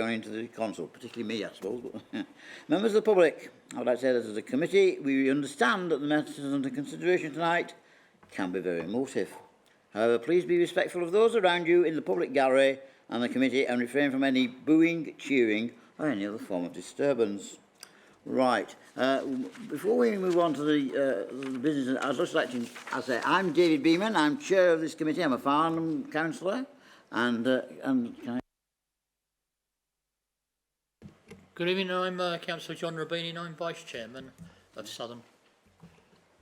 going into the council, particularly me, I suppose. Members of the public, I would like to say that as a committee, we understand that the matters under consideration tonight can be very emotive. However, please be respectful of those around you in the public gallery and the committee and refrain from any booing, cheering or any other form of disturbance. Right. Before we move on to the business, I'd just like to say I'm David Beeman. I'm chair of this committee. I'm a Farnham councillor. And can I... Good evening. I'm Councillor John Rabini and I'm Vice Chairman of Southern.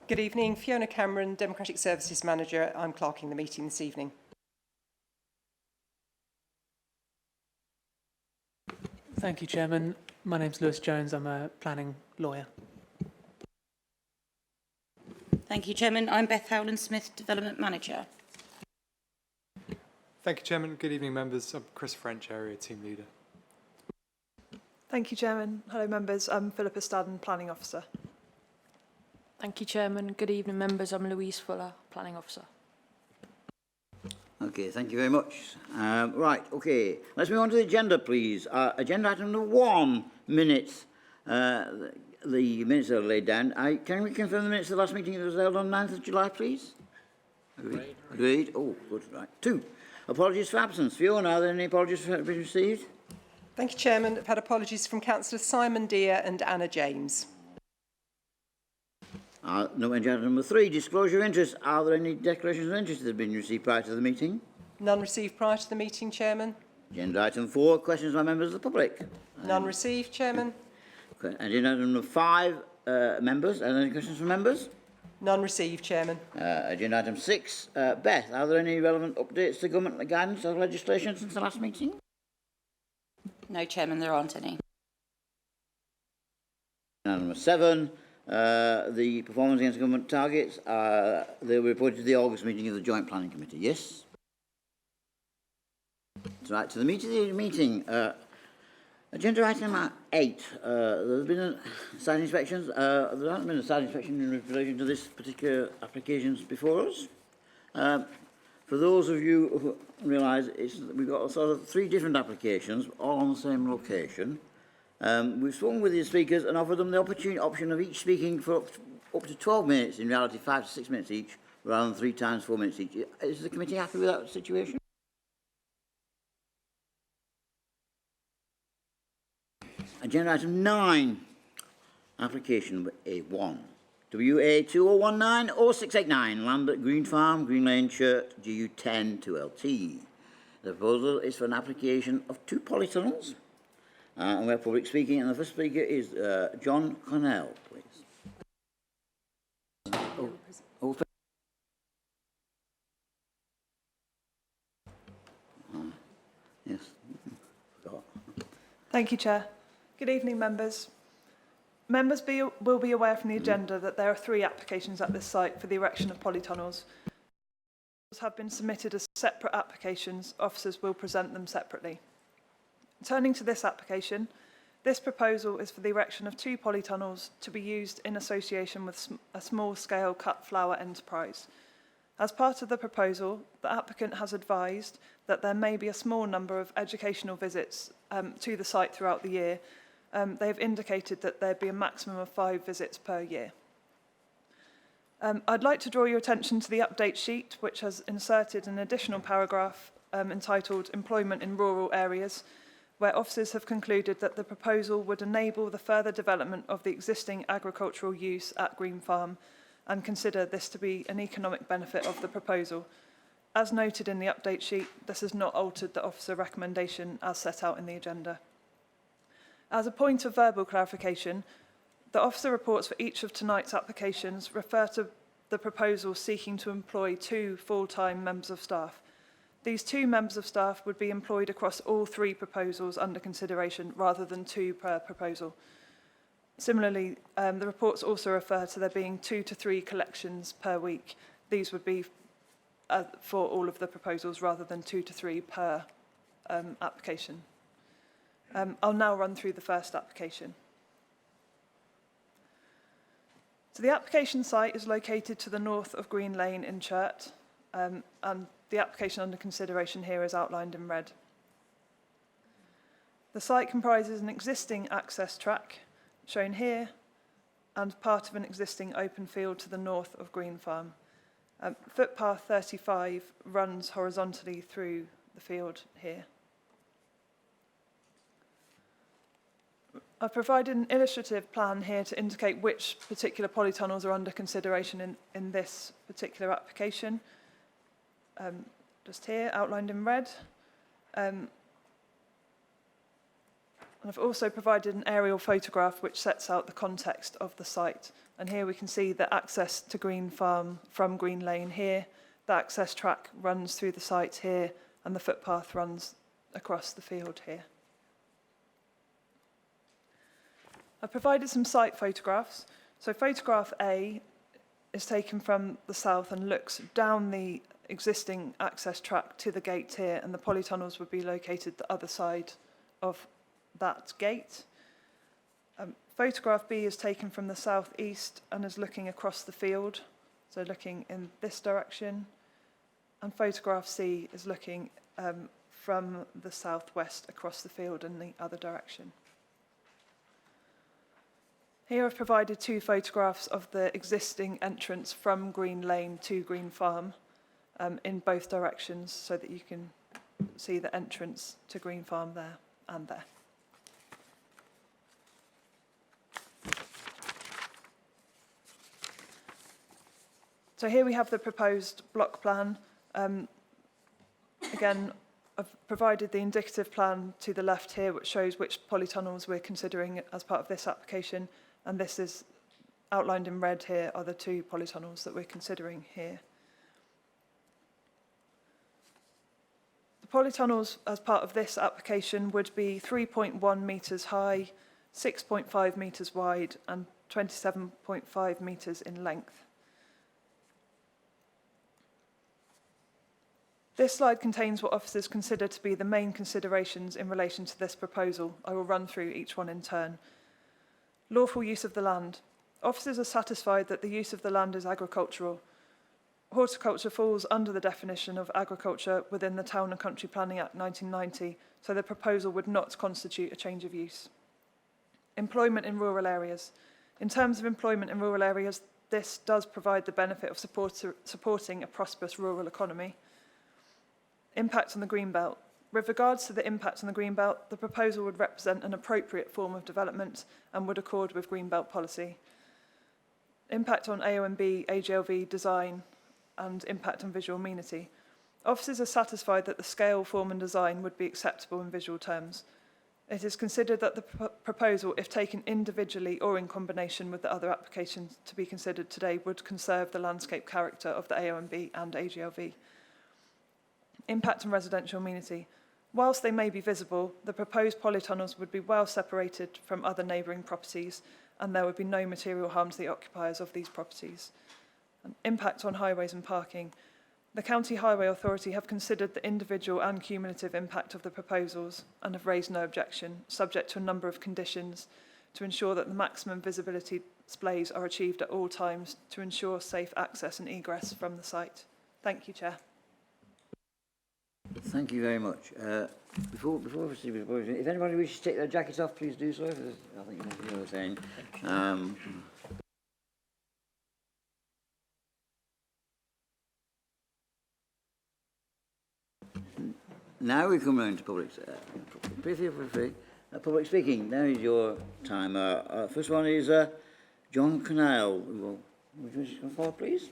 Good evening. Fiona Cameron, Democratic Services Manager. I'm clerking the meeting this evening. Thank you, Chairman. My name's Lewis Jones. I'm a planning lawyer. Thank you, Chairman. I'm Beth Howland-Smith, Development Manager. Thank you, Chairman. Good evening, members. I'm Chris French, Area Team Leader. Thank you, Chairman. Hello, members. I'm Philippa Stadden, Planning Officer. Thank you, Chairman. Good evening, members. I'm Louise Fuller, Planning Officer. Okay, thank you very much. Right, okay. Let's move on to the agenda, please. Agenda item number 1, minutes. The minutes are laid down. Can we confirm the minutes of the last meeting that was held on 9th of July, please? Agreed. Agreed. Oh, good. Right. 2. Apologies for absence. Fiona, are there any apologies for being received? Thank you, Chairman. I've had apologies from Councillors Simon Deere and Anna James. No, agenda number 3, disclosure of interest. Are there any declarations of interest that have been received prior to the meeting? None received prior to the meeting, Chairman. Agenda item 4, questions by members of the public. None received, Chairman. Agenda item number 5, members. Are there any questions from members? None received, Chairman. Agenda item 6, Beth, are there any relevant updates to government guidance or legislation since the last meeting? No, Chairman, there aren't any. Agenda number 7, the performance against government targets, they were reported to the August meeting of the Joint Planning Committee, yes? Right, to the meeting. Agenda item 8, there's been site inspections. There hasn't been a site inspection in relation to this particular applications before us. For those of you who realise, we've got sort of 3 different applications, all on the same location. We've spoken with the speakers and offered them the option of each speaking for up to 12 minutes, in reality 5 to 6 minutes each, rather than 3 times 4 minutes each. Is the committee happy with that situation? Agenda item 9, application number A1. WA2019-0689, land at Green Farm, Green Lane Church, GU10 2LT. The proposal is for an application of 2 polytunnels. And we have public speaking, and the first speaker is John Connell, please. Yes. Thank you, Chair. Good evening, members. Members will be aware from the agenda that there are 3 applications at this site for the erection of polytunnels. Have been submitted as separate applications. Officers will present them separately. Turning to this application, this proposal is for the erection of 2 polytunnels to be used in association with a small-scale cut flower enterprise. As part of the proposal, the applicant has advised that there may be a small number of educational visits to the site throughout the year. They have indicated that there'd be a maximum of 5 visits per year. I'd like to draw your attention to the update sheet, which has inserted an additional paragraph entitled Employment in Rural Areas, where officers have concluded that the proposal would enable the further development of the existing agricultural use at Green Farm and consider this to be an economic benefit of the proposal. As noted in the update sheet, this has not altered the officer recommendation as set out in the agenda. As a point of verbal clarification, the officer reports for each of tonight's applications refer to the proposal seeking to employ 2 full-time members of staff. These 2 members of staff would be employed across all 3 proposals under consideration rather than 2 per proposal. Similarly, the reports also refer to there being 2 to 3 collections per week. These would be for all of the proposals rather than 2 to 3 per application. I'll now run through the first application. So the application site is located to the north of Green Lane in Churt, and the application under consideration here is outlined in red. The site comprises an existing access track, shown here, and part of an existing open field to the north of Green Farm. Footpath 35 runs horizontally through the field here. I've provided an illustrative plan here to indicate which particular polytunnels are under consideration in this particular application. Just here, outlined in red. And I've also provided an aerial photograph which sets out the context of the site. And here we can see the access to Green Farm from Green Lane here. The access track runs through the site here, and the footpath runs across the field here. I've provided some site photographs. So photograph A is taken from the south and looks down the existing access track to the gate here, and the polytunnels would be located the other side of that gate. Photograph B is taken from the southeast and is looking across the field, so looking in this direction. And photograph C is looking from the southwest across the field in the other direction. Here I've provided two photographs of the existing entrance from Green Lane to Green Farm in both directions, so that you can see the entrance to Green Farm there and there. So here we have the proposed block plan. Again, I've provided the indicative plan to the left here, which shows which polytunnels we're considering as part of this application. And this is outlined in red here are the two polytunnels that we're considering here. The polytunnels as part of this application would be 3.1 metres high, 6.5 metres wide, and 27.5 metres in length. This slide contains what officers consider to be the main considerations in relation to this proposal. I will run through each one in turn. Lawful use of the land. Officers are satisfied that the use of the land is agricultural. Horticulture falls under the definition of agriculture within the Town and Country Planning Act 1990, so the proposal would not constitute a change of use. Employment in rural areas. In terms of employment in rural areas, this does provide the benefit of supporting a prosperous rural economy. Impact on the Greenbelt. With regards to the impact on the Greenbelt, the proposal would represent an appropriate form of development and would accord with Greenbelt policy. Impact on AONB, AGLV design, and impact on visual amenity. Officers are satisfied that the scale, form and design would be acceptable in visual terms. It is considered that the proposal, if taken individually or in combination with the other applications to be considered today, would conserve the landscape character of the AONB and AGLV. Impact on residential amenity. Whilst they may be visible, the proposed polytunnels would be well separated from other neighbouring properties, and there would be no material harm to the occupiers of these properties. And impact on highways and parking. The County Highway Authority have considered the individual and cumulative impact of the proposals and have raised no objection, subject to a number of conditions to ensure that the maximum visibility displays are achieved at all times to ensure safe access and egress from the site. Thank you, Chair. Thank you very much. Before we proceed with the proposal, if anybody wishes to take their jackets off, please do so. I think you know what I'm saying. Now we come round to public speaking. Now is your time. First one is John Canal. Would you come forward, please?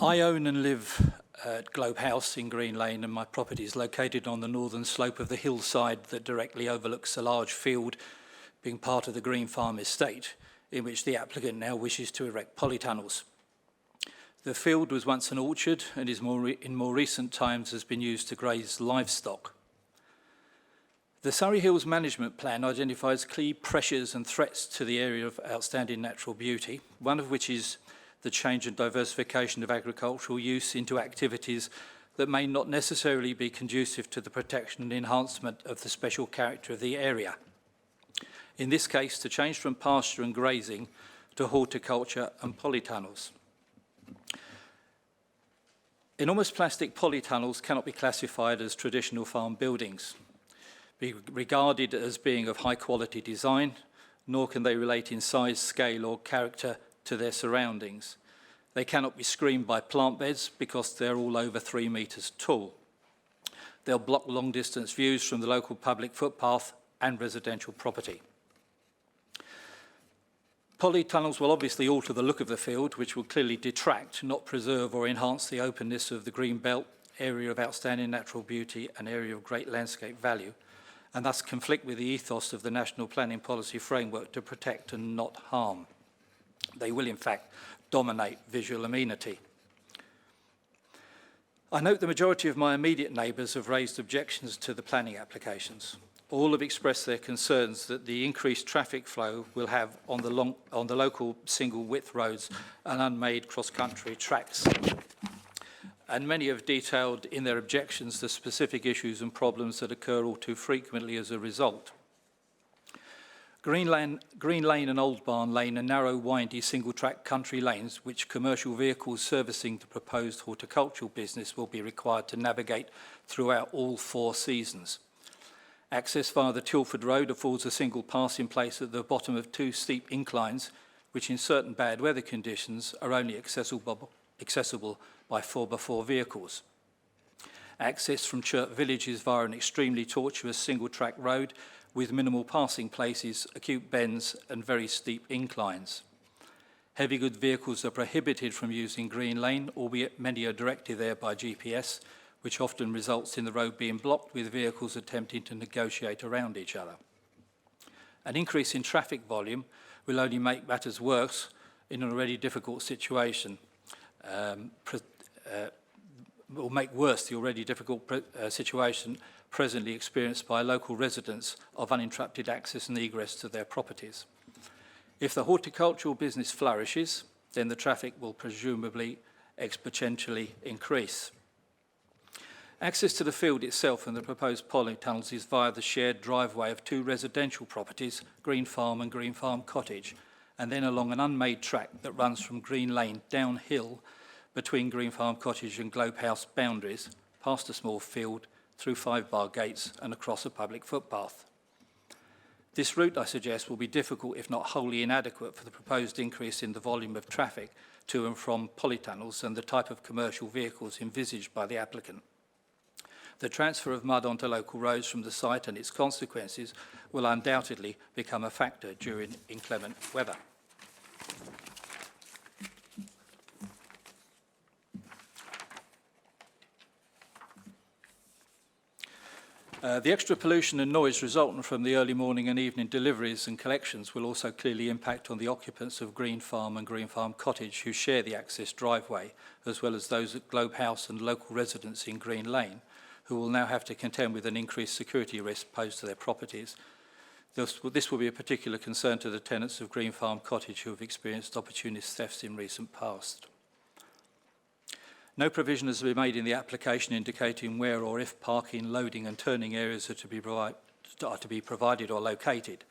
I own and live at Globe House in Green Lane, and my property is located on the northern slope of the hillside that directly overlooks a large field being part of the Green Farm estate, in which the applicant now wishes to erect polytunnels. The field was once an orchard and is in more recent times has been used to graze livestock. The Surrey Hills Management Plan identifies key pressures and threats to the area of outstanding natural beauty, one of which is the change and diversification of agricultural use into activities that may not necessarily be conducive to the protection and enhancement of the special character of the area. In this case, to change from pasture and grazing to horticulture and polytunnels. Enormous plastic polytunnels cannot be classified as traditional farm buildings, be regarded as being of high quality design, nor can they relate in size, scale or character to their surroundings. They cannot be screened by plant beds because they're all over 3 metres tall. They'll block long distance views from the local public footpath and residential property. Polytunnels will obviously alter the look of the field, which will clearly detract, not preserve or enhance the openness of the green belt, area of outstanding natural beauty and area of great landscape value, and thus conflict with the ethos of the National Planning Policy Framework to protect and not harm. They will, in fact, dominate visual amenity. I note the majority of my immediate neighbours have raised objections to the planning applications. All have expressed their concerns that the increased traffic flow will have on the local single width roads and unmade cross-country tracks. And many have detailed in their objections the specific issues and problems that occur all too frequently as a result. Green Lane and Old Barn Lane are narrow, windy, single-track country lanes which commercial vehicles servicing the proposed horticultural business will be required to navigate throughout all 4 seasons. Access via the Tilford Road affords a single passing place at the bottom of 2 steep inclines, which in certain bad weather conditions are only accessible by 4x4 vehicles. Access from Churt Village is via an extremely tortuous single-track road with minimal passing places, acute bends and very steep inclines. Heavy goods vehicles are prohibited from using Green Lane, albeit many are directed there by GPS, which often results in the road being blocked with vehicles attempting to negotiate around each other. An increase in traffic volume will only make matters worse in an already difficult situation, will make worse the already difficult situation presently experienced by local residents of uninterrupted access and egress to their properties. If the horticultural business flourishes, then the traffic will presumably exponentially increase. Access to the field itself and the proposed polytunnels is via the shared driveway of 2 residential properties, Green Farm and Green Farm Cottage, and then along an unmade track that runs from Green Lane downhill between Green Farm Cottage and Globe House boundaries, past a small field, through 5-bar gates and across a public footpath. This route, I suggest, will be difficult, if not wholly inadequate, for the proposed increase in the volume of traffic to and from polytunnels and the type of commercial vehicles envisaged by the applicant. The transfer of mud onto local roads from the site and its consequences will undoubtedly become a factor during inclement weather. The extra pollution and noise resultant from the early morning and evening deliveries and collections will also clearly impact on the occupants of Green Farm and Green Farm Cottage who share the access driveway, as well as those at Globe House and local residents in Green Lane, who will now have to contend with an increased security risk posed to their properties. This will be a particular concern to the tenants of Green Farm Cottage who have experienced opportunist thefts in recent past. No provision has been made in the application indicating where or if parking, loading and turning areas are to be provided or located.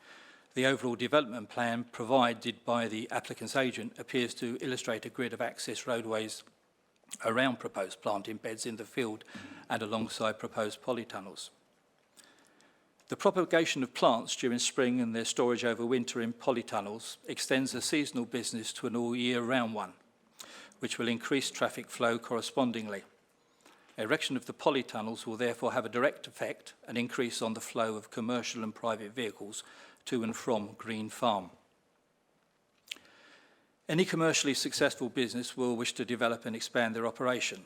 The overall development plan provided by the applicant's agent appears to illustrate a grid of access roadways around proposed planting beds in the field and alongside proposed polytunnels. The propagation of plants during spring and their storage over winter in polytunnels extends a seasonal business to an all-year-round one, which will increase traffic flow correspondingly. Erection of the polytunnels will therefore have a direct effect, an increase on the flow of commercial and private vehicles to and from Green Farm. Any commercially successful business will wish to develop and expand their operation.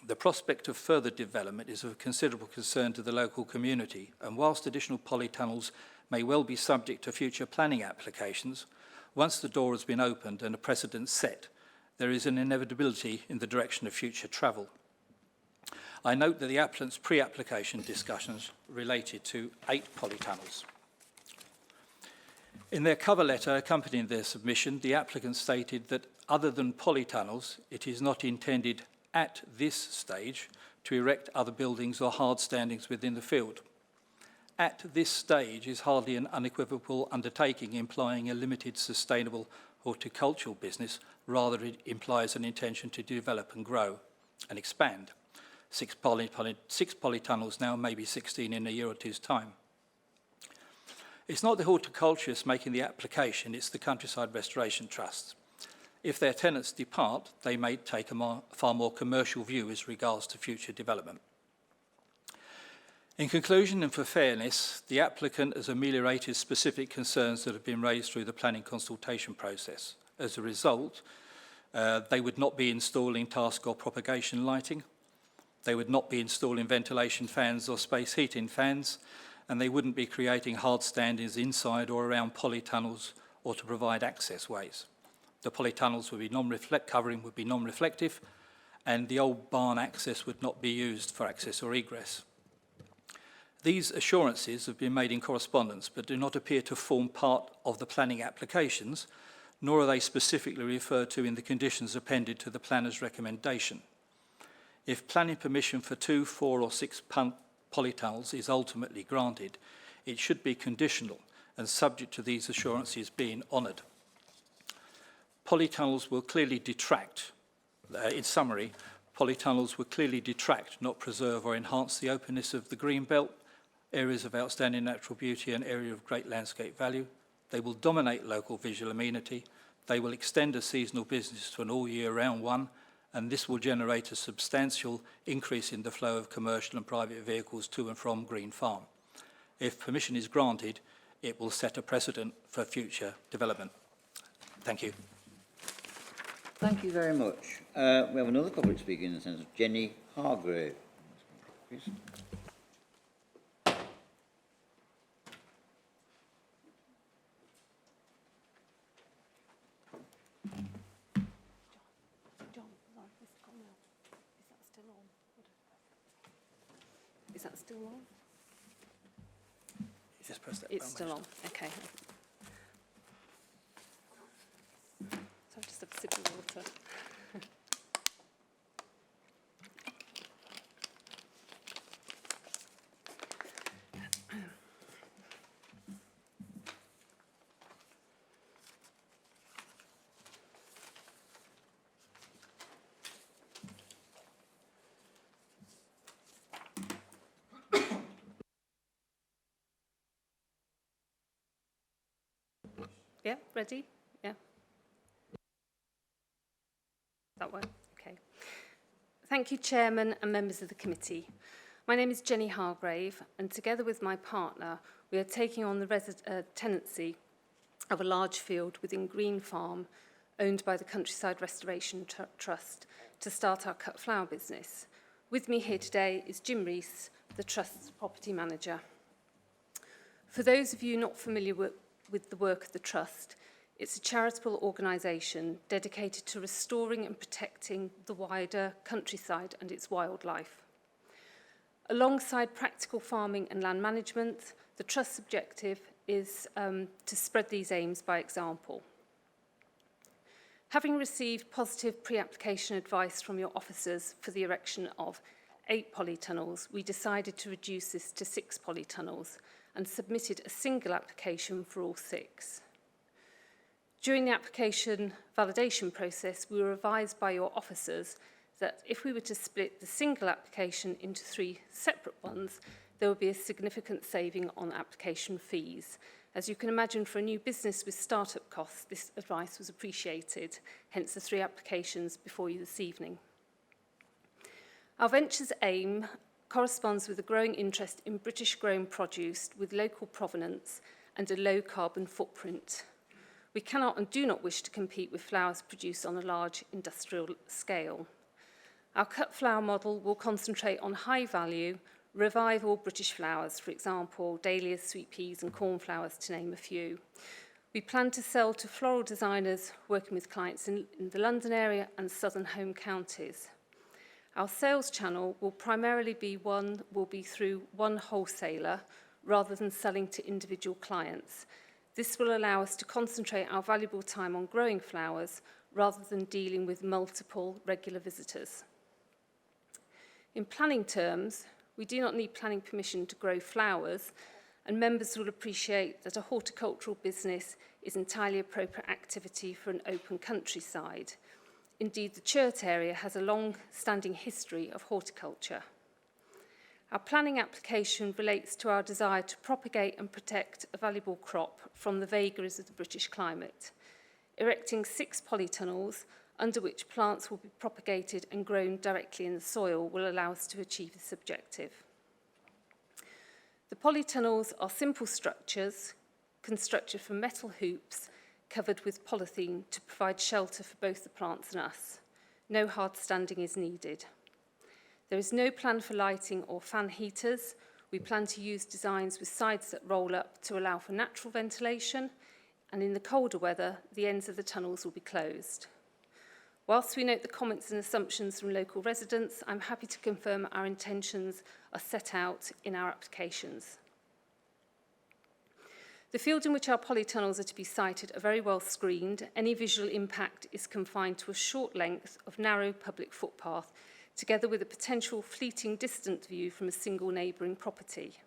The prospect of further development is of considerable concern to the local community, and whilst additional polytunnels may well be subject to future planning applications, once the door has been opened and a precedent set, there is an inevitability in the direction of future travel. I note that the applicant's pre-application discussions related to 8 polytunnels. In their cover letter accompanying their submission, the applicant stated that other than polytunnels, it is not intended at this stage to erect other buildings or hard standings within the field. At this stage is hardly an unequivocal undertaking implying a limited sustainable horticultural business. Rather, it implies an intention to develop and grow and expand. 6 polytunnels now, maybe 16 in a year or two's time. It's not the horticulturists making the application, it's the Countryside Restoration Trust. If their tenants depart, they may take a far more commercial view as regards to future development. In conclusion, and for fairness, the applicant has ameliorated specific concerns that have been raised through the planning consultation process. As a result, they would not be installing task or propagation lighting, they would not be installing ventilation fans or space heating fans, and they wouldn't be creating hard standings inside or around polytunnels or to provide access ways. The polytunnels would be covering would be non-reflective, and the old barn access would not be used for access or egress. These assurances have been made in correspondence but do not appear to form part of the planning applications, nor are they specifically referred to in the conditions appended to the planner's recommendation. If planning permission for 2, 4 or 6 polytunnels is ultimately granted, it should be conditional and subject to these assurances being honoured. Polytunnels will clearly detract, in summary, polytunnels will clearly detract, not preserve or enhance the openness of the green belt, areas of outstanding natural beauty and area of great landscape value. They will dominate local visual amenity. They will extend a seasonal business to an all-year-round one, and this will generate a substantial increase in the flow of commercial and private vehicles to and from Green Farm. If permission is granted, it will set a precedent for future development. Thank you. Thank you very much. We have another public speaker in the sense of Jenny Hargrave. Please. Is that still on? You just press that It's button. still on, okay. So I'll just have a sip of water. Yeah, ready? Yeah. That one? Okay. Thank you, Chairman and members of the committee. My name is Jenny Hargrave, and together with my partner, we are taking on the tenancy of a large field within Green Farm, owned by the Countryside Restoration Trust, to start our cut flower business. With me here today is Jim Rees, the Trust's property manager. For those of you not familiar with the work of the Trust, it's a charitable organisation dedicated to restoring and protecting the wider countryside and its wildlife. Alongside practical farming and land management, the Trust's objective is to spread these aims by example. Having received positive pre-application advice from your officers for the erection of 8 polytunnels, we decided to reduce this to 6 polytunnels and submitted a single application for all 6. During the application validation process, we were advised by your officers that if we were to split the single application into 3 separate ones, there would be a significant saving on application fees. As you can imagine, for a new business with start-up costs, this advice was appreciated, hence the 3 applications before you this evening. Our venture's aim corresponds with a growing interest in British-grown produce with local provenance and a low carbon footprint. We cannot and do not wish to compete with flowers produced on a large industrial scale. Our cut flower model will concentrate on high-value, revival British flowers, for example, dahlias, sweet peas and cornflowers, to name a few. We plan to sell to floral designers working with clients in the London area and southern home counties. Our sales channel will primarily be through one wholesaler rather than selling to individual clients. This will allow us to concentrate our valuable time on growing flowers rather than dealing with multiple regular visitors. In planning terms, we do not need planning permission to grow flowers, and members will appreciate that a horticultural business is entirely appropriate activity for an open countryside. Indeed, the Churt area has a long-standing history of horticulture. Our planning application relates to our desire to propagate and protect a valuable crop from the vagaries of the British climate. Erecting 6 polytunnels, under which plants will be propagated and grown directly in the soil, will allow us to achieve this objective. The polytunnels are simple structures constructed from metal hoops covered with polythene to provide shelter for both the plants and us. No hard standing is needed. There is no plan for lighting or fan heaters. We plan to use designs with sides that roll up to allow for natural ventilation, and in the colder weather, the ends of the tunnels will be closed. Whilst we note the comments and assumptions from local residents, I'm happy to confirm our intentions are set out in our applications. The fields in which our polytunnels are to be sited are very well screened. Any visual impact is confined to a short length of narrow public footpath, together with a potential fleeting distant view from a single neighbouring property.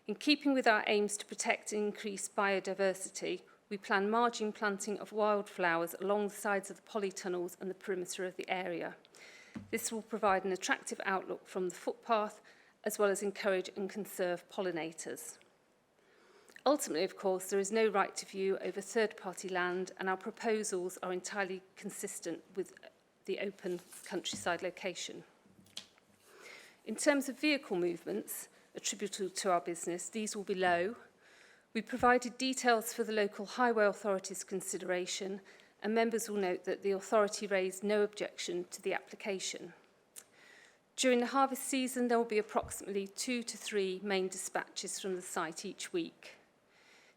In keeping with our aims to protect and increase biodiversity, we plan margin planting of wildflowers along the sides of the polytunnels and the perimeter of the area. This will provide an attractive outlook from the footpath, as well as encourage and conserve pollinators. Ultimately, of course, there is no right to view over third-party land, and our proposals are entirely consistent with the open countryside location. In terms of vehicle movements attributable to our business, these will be low. We provided details for the local highway authority's consideration, and members will note that the authority raised no objection to the application. During the harvest season, there will be approximately 2 to 3 main dispatches from the site each week.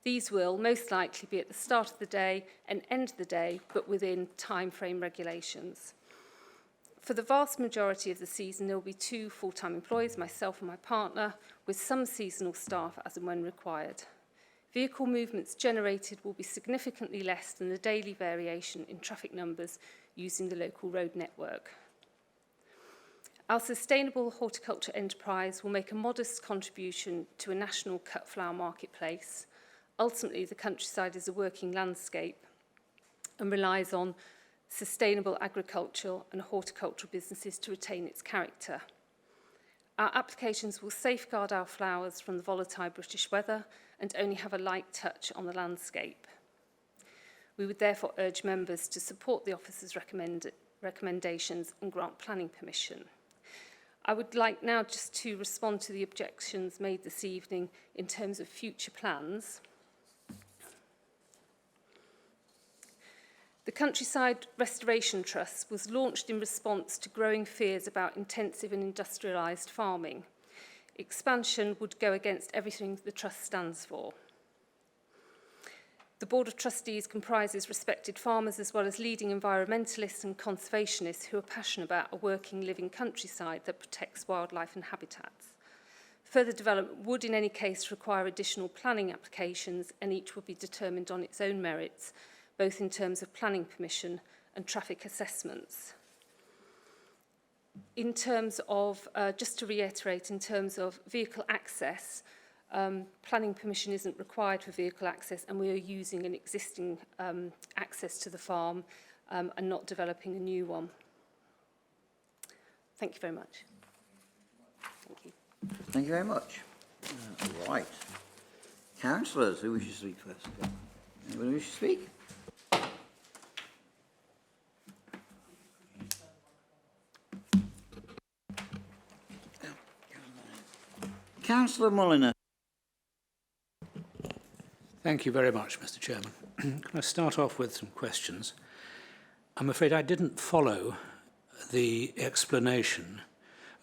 These will most likely be at the start of the day and end of the day, but within time frame regulations. For the vast majority of the season, there will be 2 full-time employees, myself and my partner, with some seasonal staff as and when required. Vehicle movements generated will be significantly less than the daily variation in traffic numbers using the local road network. Our sustainable horticulture enterprise will make a modest contribution to a national cut flower marketplace. Ultimately, the countryside is a working landscape and relies on sustainable agricultural and horticultural businesses to retain its character. Our applications will safeguard our flowers from the volatile British weather and only have a light touch on the landscape. We would therefore urge members to support the officer's recommendations and grant planning permission. I would like now just to respond to the objections made this evening in terms of future plans. The Countryside Restoration Trust was launched in response to growing fears about intensive and industrialised farming. Expansion would go against everything the Trust stands for. The Board of Trustees comprises respected farmers as well as leading environmentalists and conservationists who are passionate about a working, living countryside that protects wildlife and habitats. Further development would in any case require additional planning applications, and each would be determined on its own merits, both in terms of planning permission and traffic assessments. In terms of, just to reiterate, in terms of vehicle access, planning permission isn't required for vehicle access, and we are using an existing access to the farm and not developing a new one. Thank you very much. Thank you. Thank you very much. Right. Councillors, who wishes to speak first? Anybody wish to speak? Councillor Mulliner. Thank you very much, Mr. Chairman. Can I start off with some questions? I'm afraid I didn't follow the explanation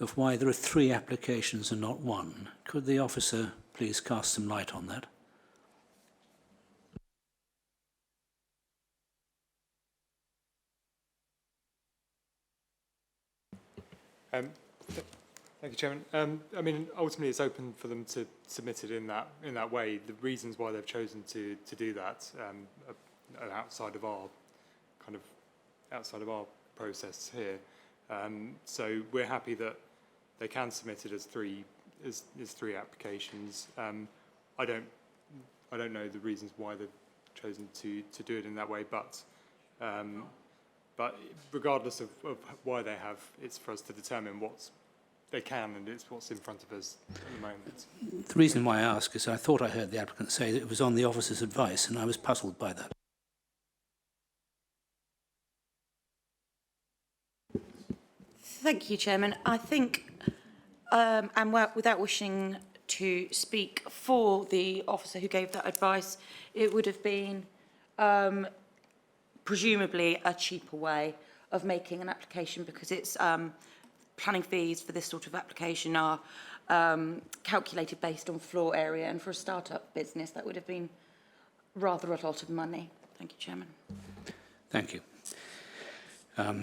of why there are 3 applications and not 1. Could the officer please cast some light on that? Thank you, Chairman. I mean, ultimately, it's open for them to submit it in that way. The reasons why they've chosen to do that are outside of our process here. So we're happy that they can submit it as three applications. I don't know the reasons why they've chosen to do it in that way, but regardless of why they have, it's for us to determine what they can, and it's what's in front of us at the moment. The reason why I ask is I thought I heard the applicant say that it was on the officer's advice, and I was puzzled by that. Thank you, Chairman. I think, and without wishing to speak for the officer who gave that advice, it would have been presumably a cheaper way of making an application, because it's planning fees for this sort of application are calculated based on floor area, and for a start-up business that would have been rather a lot of money. Thank you, Chairman. Thank you.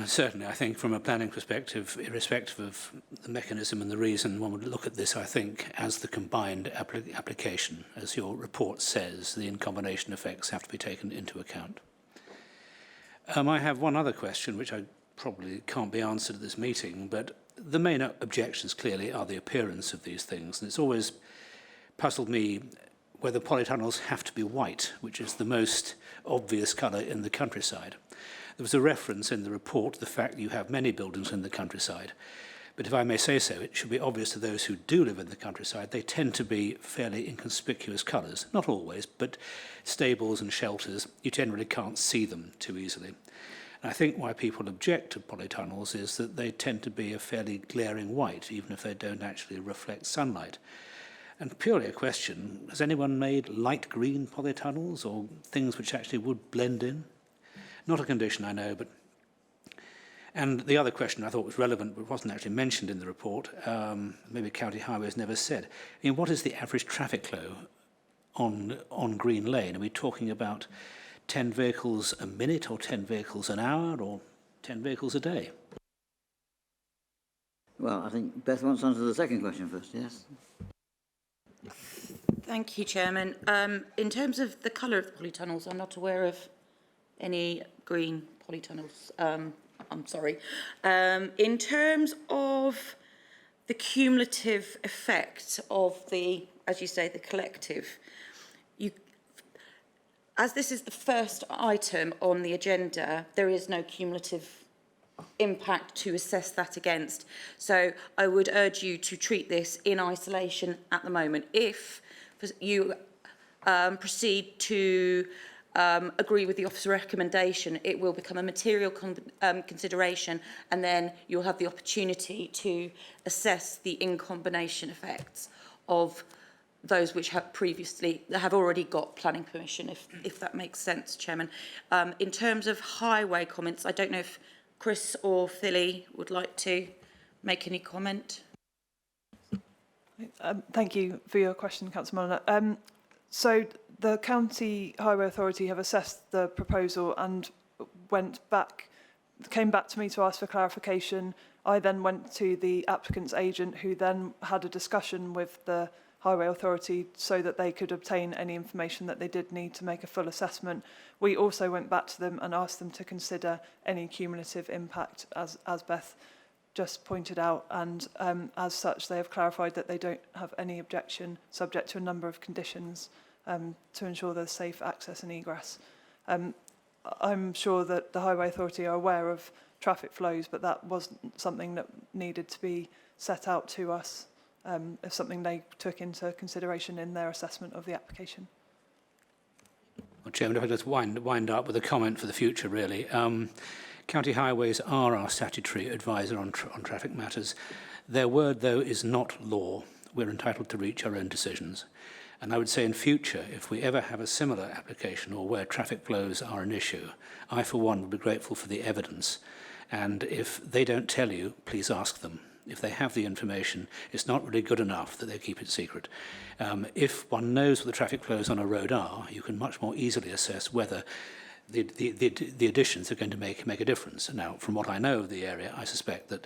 Certainly, I think from a planning perspective, irrespective of the mechanism and the reason, one would look at this, I think, as the combined application. As your report says, the in-combination effects have to be taken into account. I have one other question, which I probably can't be answered at this meeting, but the main objections clearly are the appearance of these things. And it's always puzzled me whether polytunnels have to be white, which is the most obvious colour in the countryside. There was a reference in the report to the fact that you have many buildings in the countryside. But if I may say so, it should be obvious to those who do live in the countryside, they tend to be fairly inconspicuous colours. Not always, but stables and shelters, you generally can't see them too easily. And I think why people object to polytunnels is that they tend to be a fairly glaring white, even if they don't actually reflect sunlight. And purely a question, has anyone made light green polytunnels or things which actually would blend in? Not a condition, I know, but... And the other question I thought was relevant, but wasn't actually mentioned in the report, maybe County Highways never said. I mean, what is the average traffic flow on Green Lane? Are we talking about 10 vehicles a minute, or 10 vehicles an hour, or 10 vehicles a day? Well, I think Beth wants to answer the second question first, yes. Thank you, Chairman. In terms of the colour of the polytunnels, I'm not aware of any green polytunnels. I'm sorry. In terms of the cumulative effect of the, as you say, the collective, as this is the first item on the agenda, there is no cumulative impact to assess that against. So I would urge you to treat this in isolation at the moment. If you proceed to agree with the officer recommendation, it will become a material consideration, and then you'll have the opportunity to assess the in-combination effects of those which have already got planning permission, if that makes sense, Chairman. In terms of highway comments, I don't know if Chris or Philly would like to make any comment. Thank you for your question, Councillor Mulliner. So the County Highway Authority have assessed the proposal and came back to me to ask for clarification. I then went to the applicant's agent, who then had a discussion with the Highway Authority so that they could obtain any information that they did need to make a full assessment. We also went back to them and asked them to consider any cumulative impact, as Beth just pointed out, and as such they have clarified that they don't have any objection, subject to a number of conditions to ensure there's safe access and egress. I'm sure that the Highway Authority are aware of traffic flows, but that wasn't something that needed to be set out to us. It's something they took into consideration in their assessment of the application. Well, Chairman, if I just wind up with a comment for the future, really. County Highways are our statutory advisor on traffic matters. Their word, though, is not law. We're entitled to reach our own decisions. And I would say in future, if we ever have a similar application or where traffic flows are an issue, I, for one, would be grateful for the evidence. And if they don't tell you, please ask them. If they have the information, it's not really good enough that they keep it secret. If one knows what the traffic flows on a road are, you can much more easily assess whether the additions are going to make a difference. Now, from what I know of the area, I suspect that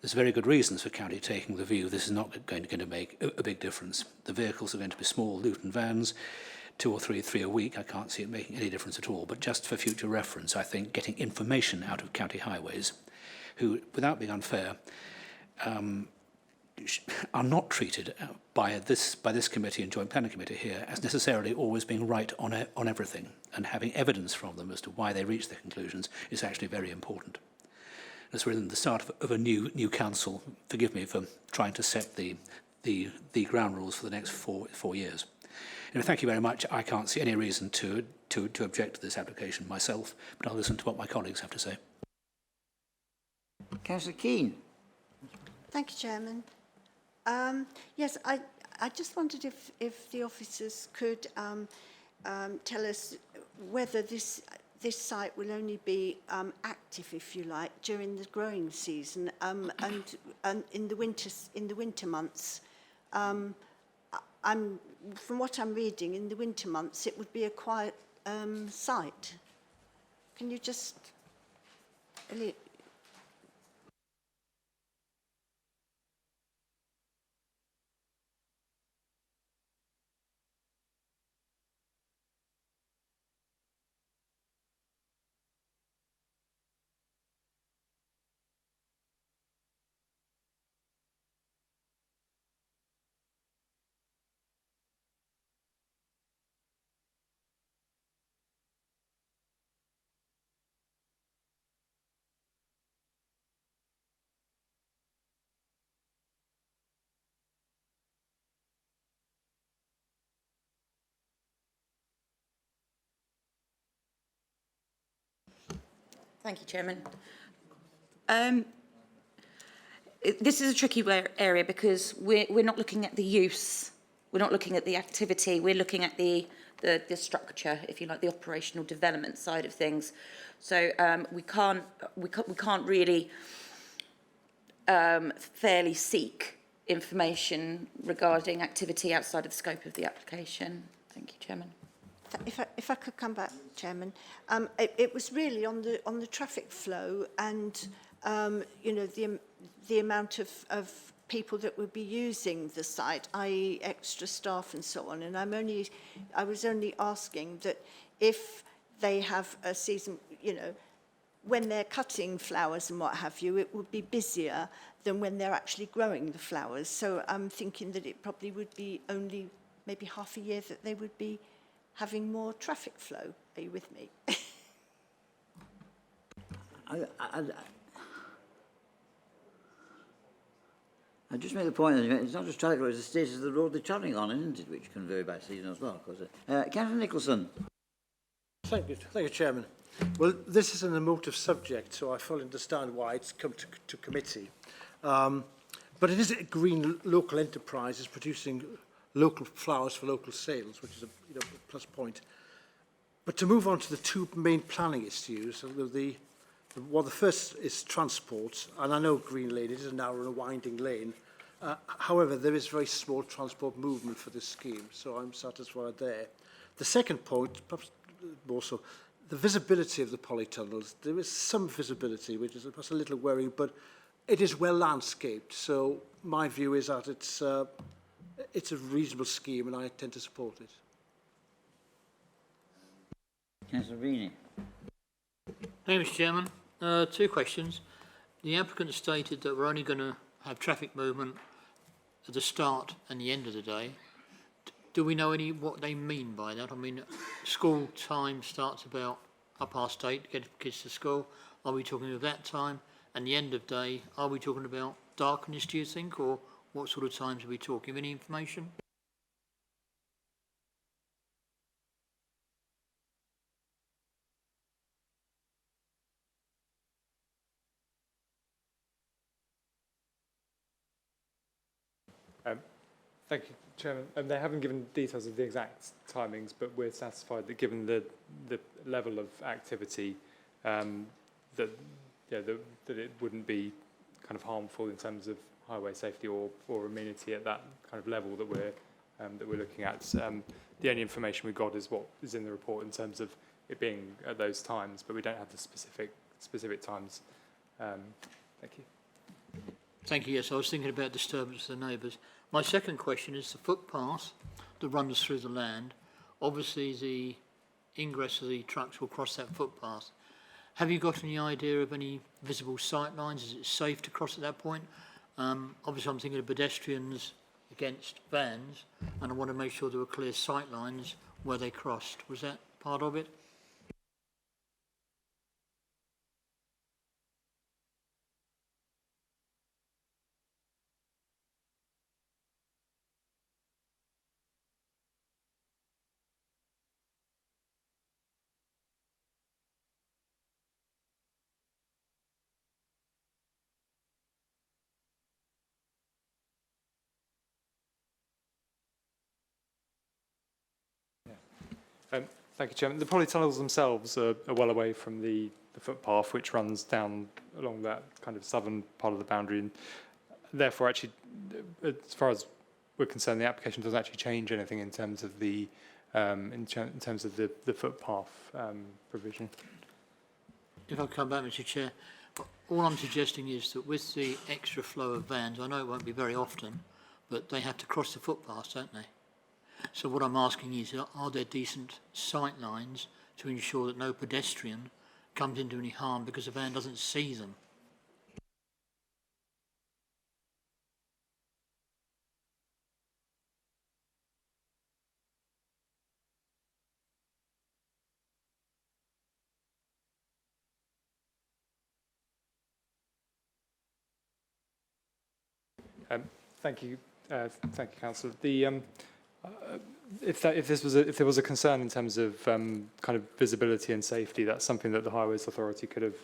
There's very good reasons for county taking the view this is not going to make a big difference. The vehicles are going to be small Luton vans, 2 or 3 a week. I can't see it making any difference at all. But just for future reference, I think getting information out of county highways, who, without being unfair, are not treated by this committee and Joint Planning Committee here as necessarily always being right on everything, and having evidence from them as to why they reach their conclusions is actually very important. As we're in the start of a new council, forgive me for trying to set the ground rules for the next four years. And thank you very much. I can't see any reason to object to this application myself, but I'll listen to what my colleagues have to say. Councillor Keane. Thank you, Chairman. Yes, I just wondered if the officers could tell us whether this site will only be active, if you like, during the growing season and in the winter months. From what I'm reading, in the winter months it would be a quiet site. Can you just Thank you, Chairman. This is a tricky area because we're not looking at the use, we're not looking at the activity, we're looking at the structure, if you like, the operational development side of things. So we can't really fairly seek information regarding activity outside of the scope of the application. Thank you, Chairman. If I could come back, Chairman, it was really on the traffic flow and you know, the amount of people that would be using the site, i.e. extra staff and so on. And I was only asking that if they have a season, you know, when they're cutting flowers and what have you, it would be busier than when they're actually growing the flowers. So I'm thinking that it probably would be only maybe half a year that they would be having more traffic flow. Are you with me? I just make the point that it's not just traffic flow, it's the status of the road they're travelling on, isn't it, which can vary by season as well, of course. Councillor Nicholson. Thank you, Chairman. Well, this is an emotive subject, so I fully understand why it's come to committee. But it is a green local enterprise, is producing local flowers for local sales, which is a plus point. But to move on to the two main planning issues, the first is transport, and I know Green Lane, it is a narrow and a winding lane. However, there is very small transport movement for this scheme, so I'm satisfied there. The second point, perhaps more so, the visibility of the polytunnels. There is some visibility, which is perhaps a little worrying, but it is well landscaped, so my view is that it's a reasonable scheme, and I tend to support it. Councillor Rini. Thank you, Mr. Chairman. Two questions. The applicant stated that we're only going to have traffic movement at the start and the end of the day. Do we know what they mean by that? I mean, school time starts about 8:30 to get kids to school. Are we talking of that time? And the end of day, are we talking about darkness, do you think, or what sort of times are we talking? Any information? Thank you, Chairman. They haven't given details of the exact timings, but we're satisfied that given the level of activity, that it wouldn't be kind of harmful in terms of highway safety or amenity at that kind of level that we're looking at. The only information we got is what is in the report in terms of it being at those times, but we don't have the specific times. Thank you. Thank you. Yes, I was thinking about disturbance to the neighbours. My second question is the footpath that runs through the land. Obviously, the ingress of the trucks will cross that footpath. Have you got any idea of any visible sight lines? Is it safe to cross at that point? Obviously, I'm thinking of pedestrians against vans, and I want to make sure there were clear sight lines where they crossed. Was that part of it? Thank you, Chairman. The polytunnels themselves are well away from the footpath, which runs down along that kind of southern part of the boundary, and therefore, actually, as far as we're concerned, the application doesn't actually change anything in terms of the the footpath provision. If I come back, Mr. Chair, all I'm suggesting is that with the extra flow of vans, I know it won't be very often, but they have to cross the footpaths, don't they? So what I'm asking is, are there decent sight lines to ensure that no pedestrian comes into any harm because the van doesn't see them? Thank you, Councillor. If there was a concern in terms of kind of visibility and safety, that's something that the Highways Authority could have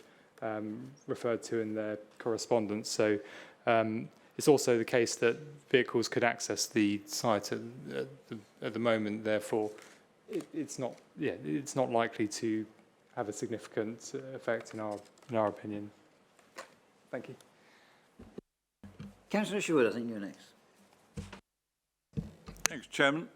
referred to in their correspondence. So it's also the case that vehicles could access the site at the moment. Therefore, it's not likely to have a significant effect in our opinion. Thank you. Councillor Sherwood, I think you're next. Thanks, Chairman.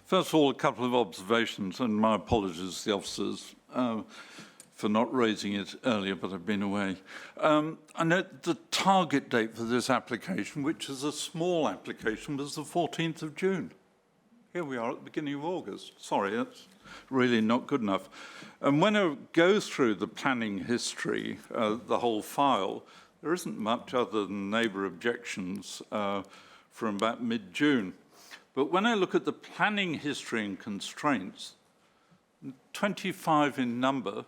First of all, a couple of observations, and my apologies to the officers for not raising it earlier, but I've been away. I note the target date for this application, which is a small application, was the 14th of June. Here we are at the beginning of August. Sorry, that's really not good enough. And when I go through the planning history, the whole file, there isn't much other than neighbour objections from about mid-June. But when I look at the planning history and constraints, 25 in number,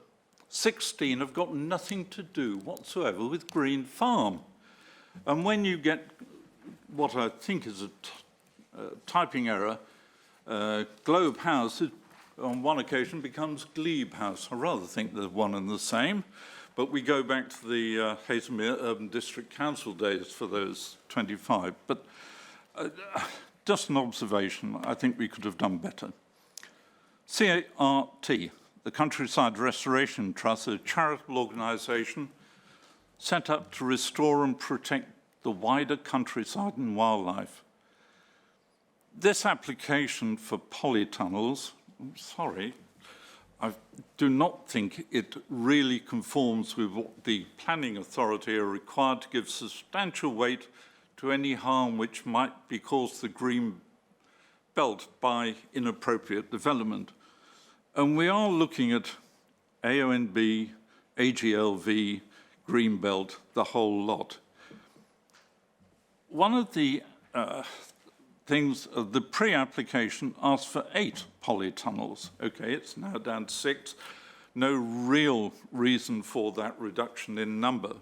16 have got nothing to do whatsoever with Green Farm. And when you get what I think is a typing error, Globe House on one occasion becomes Glebe House. I rather think they're one and the same. But we go back to the Haslemere Urban District Council days for those 25. But just an observation, I think we could have done better. CART, the Countryside Restoration Trust, a charitable organisation set up to restore and protect the wider countryside and wildlife. This application for polytunnels, I'm sorry, I do not think it really conforms with what the planning authority are required to give substantial weight to any harm which might be caused to the green belt by inappropriate development. And we are looking at AONB, AGLV, green belt, the whole lot. One of the things, the pre-application asked for 8 polytunnels. Okay, it's now down to 6. No real reason for that reduction in number.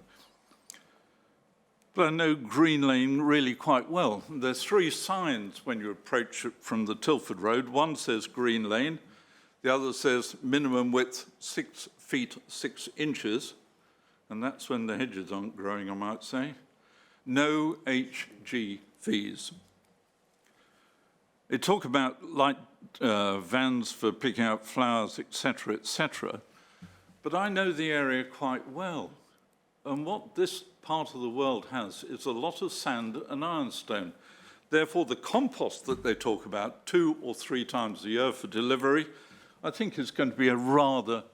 But I know Green Lane really quite well. There's 3 signs when you approach it from the Tilford Road. One says Green Lane, the other says minimum width 6 feet 6 inches, and that's when the hedges aren't growing, I might say. No HGVs. They talk about light vans for picking up flowers, etc., etc. But I know the area quite well. And what this part of the world has is a lot of sand and ironstone. Therefore, the compost that they talk about 2 or 3 times a year for delivery, I think is going to be a rather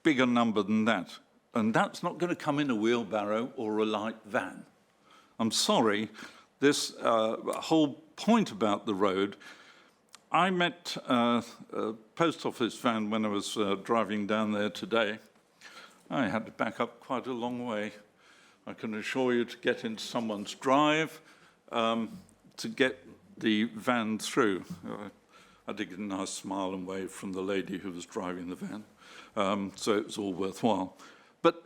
bigger number than that. And that's not going to come in a wheelbarrow or a light van. I'm sorry, this whole point about the road, I met a post office van when I was driving down there today. I had to back up quite a long way. I can assure you, to get into someone's drive, to get the van through. I did get a nice smile and wave from the lady who was driving the van, so it was all worthwhile. But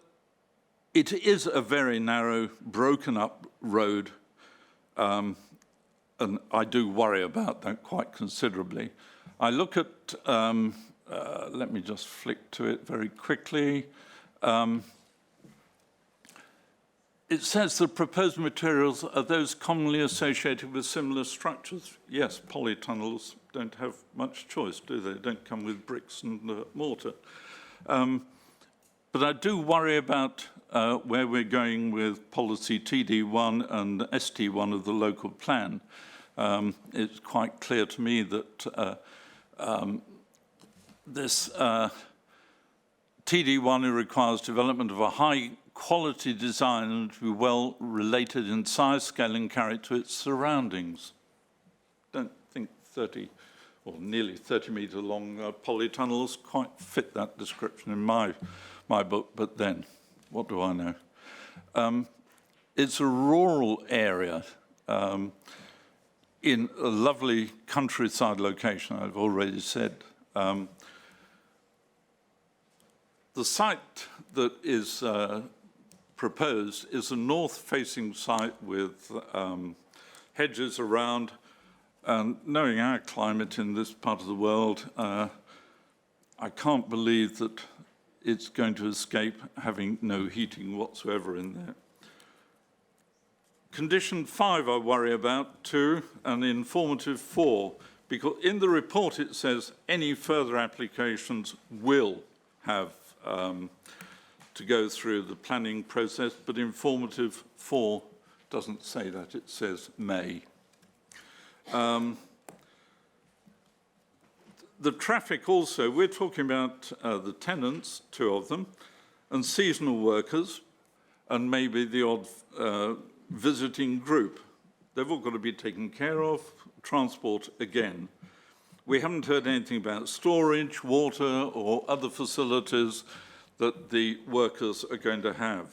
it is a very narrow, broken up road, and I do worry about that quite considerably. I look at, let me just flick to it very quickly. It says the proposed materials are those commonly associated with similar structures. Yes, polytunnels don't have much choice, do they? They don't come with bricks and mortar. But I do worry about where we're going with policy TD1 and ST1 of the local plan. It's quite clear to me that this TD1 requires development of a high quality design and to be well related in size, scale and character to its surroundings. Don't think 30 or nearly 30 metre long polytunnels quite fit that description in my book, but then, what do I know? It's a rural area in a lovely countryside location, I've already said. The site that is proposed is a north-facing site with hedges around, and knowing our climate in this part of the world, I can't believe that it's going to escape having no heating whatsoever in there. Condition 5 I worry about too, and informative 4, because in the report it says any further applications will have to go through the planning process, but informative 4 doesn't say that, it says may. The traffic also, we're talking about the tenants, 2 of them, and seasonal workers, and maybe the odd visiting group. They've all got to be taken care of. Transport again. We haven't heard anything about storage, water, or other facilities that the workers are going to have.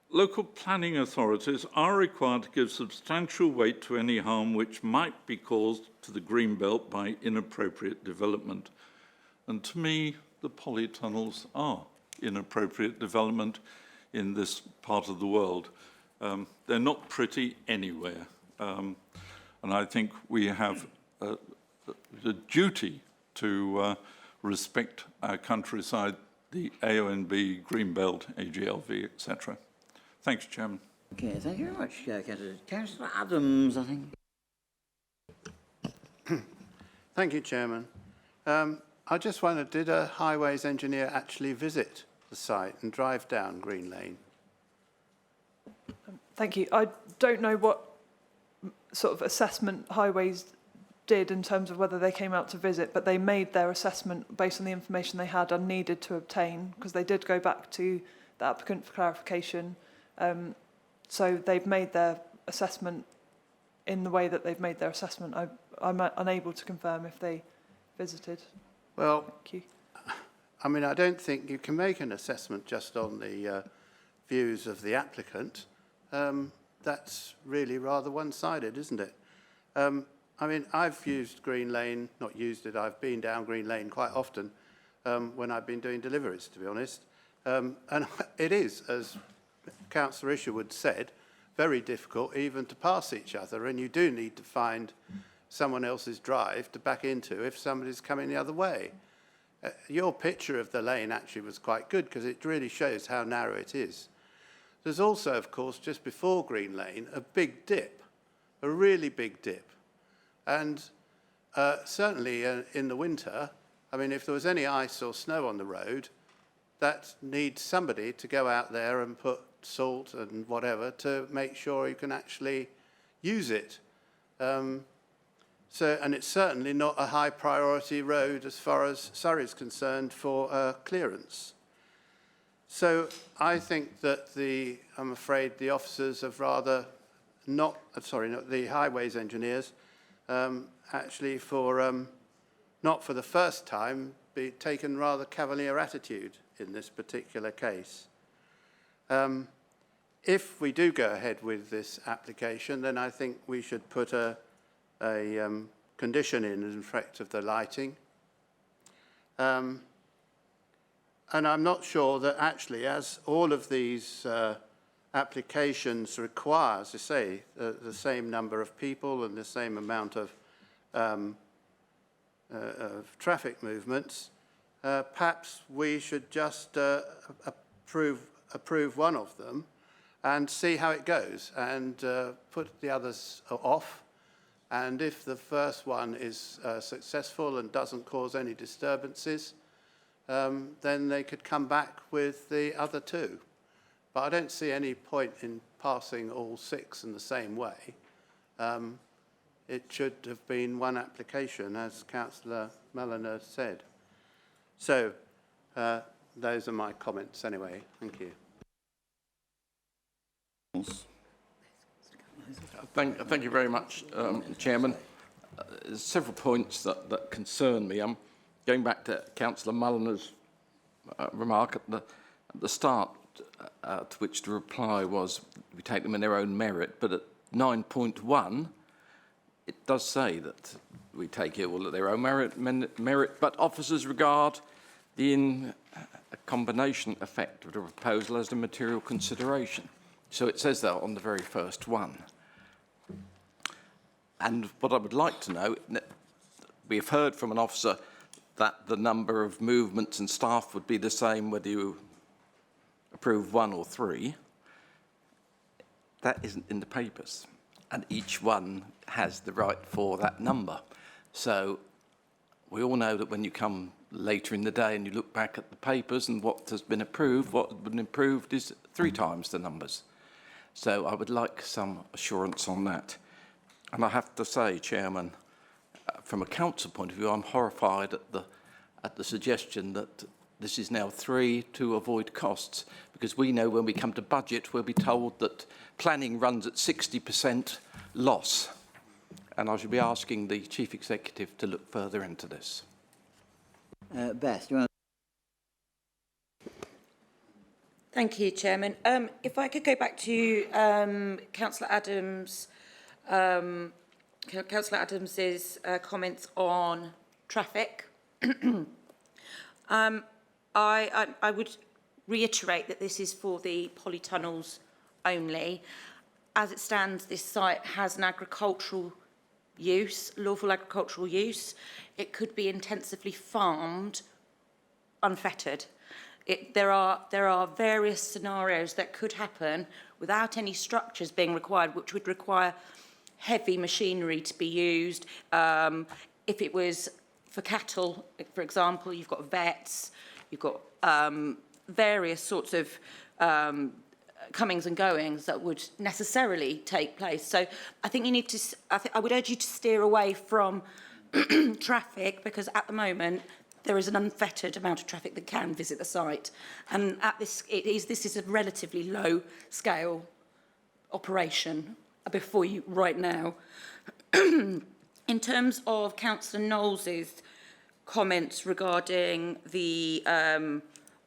Local planning authorities are required to give substantial weight to any harm which might be caused to the green belt by inappropriate development. And to me, the polytunnels are inappropriate development in this part of the world. They're not pretty anywhere. And I think we have a duty to respect our countryside, the AONB, Greenbelt, AGLV, etc. Thanks, Chairman. Okay, thank you very much, Councillor Adams, I think. Thank you, Chairman. I just wondered, did a highways engineer actually visit the site and drive down Green Lane? Thank you. I don't know what sort of assessment highways did in terms of whether they came out to visit, but they made their assessment based on the information they had and needed to obtain, because they did go back to the applicant for clarification. So they've made their assessment in the way that they've made their assessment. I'm unable to confirm if they visited. Well, thank you. I mean, I don't think you can make an assessment just on the views of the applicant. That's really rather one-sided, isn't it? I mean, I've used Green Lane, not used it, I've been down Green Lane quite often when I've been doing deliveries, to be honest. And it is, as Councillor Isherwood said, very difficult even to pass each other, and you do need to find someone else's drive to back into if somebody's coming the other way. Your picture of the lane actually was quite good because it really shows how narrow it is. There's also, of course, just before Green Lane, a big dip, a really big dip. And certainly in the winter, I mean, if there was any ice or snow on the road, that needs somebody to go out there and put salt and whatever to make sure you can actually use it. And it's certainly not a high priority road as far as Surrey is concerned for clearance. So I think that I'm afraid the officers have rather not the highways engineers, actually not for the first time, be taken rather cavalier attitude in this particular case. If we do go ahead with this application, then I think we should put a condition in respect of the lighting. And I'm not sure that actually, as all of these applications require, as I say, the same number of people and the same amount of traffic movements, perhaps we should just approve one of them and see how it goes, and put the others off. And if the first one is successful and doesn't cause any disturbances, then they could come back with the other two. But I don't see any point in passing all 6 in the same way. It should have been one application, as Councillor Mellor said. So those are my comments anyway. Thank you. Thank you very much, Chairman. There's several points that concern me. I'm going back to Councillor Mulliner's remark at the start, to which the reply was we take them in their own merit, but at 9.1 it does say that we take it all at their own merit, but officers regard the combination effect of the proposal as the material consideration. So it says that on the very first one. And what I would like to know, we've heard from an officer that the number of movements and staff would be the same whether you approve 1 or 3. That isn't in the papers, and each one has the right for that number. So we all know that when you come later in the day and you look back at the papers and what has been approved, what has been approved is 3 times the numbers. So I would like some assurance on that. And I have to say, Chairman, from a council point of view, I'm horrified at the suggestion that this is now 3 to avoid costs, because we know when we come to budget, we'll be told that planning runs at 60% loss. And I should be asking the Chief Executive to look further into this. Beth, do you want Thank you, Chairman. If I could go back to Councillor Adams' comments on traffic. I would reiterate that this is for the polytunnels only. As it stands, this site has an agricultural use, lawful agricultural use. It could be intensively farmed, unfettered. There are various scenarios that could happen without any structures being required, which would require heavy machinery to be used. If it was for cattle, for example, you've got vets, you've got various sorts of comings and goings that would necessarily take place. So I think you need to, I would urge you to steer away from traffic, because at the moment there is an unfettered amount of traffic that can visit the site. And at this is a relatively low scale operation before you right now. In terms of Councillor Knowles's comments regarding the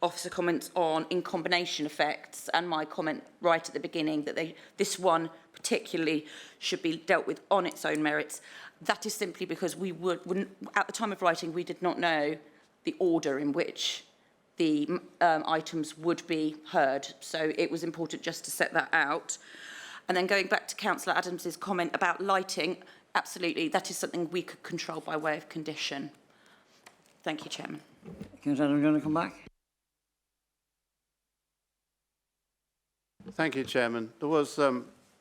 officer comments on in combination effects, and my comment right at the beginning that this one particularly should be dealt with on its own merits, that is simply because we wouldn't, at the time of writing, we did not know the order in which the items would be heard. So it was important just to set that out. And then going back to Councillor Adams's comment about lighting, absolutely, that is something we could control by way of condition. Thank you, Chairman. Councillor Adams, going to come back? Thank you, Chairman. There was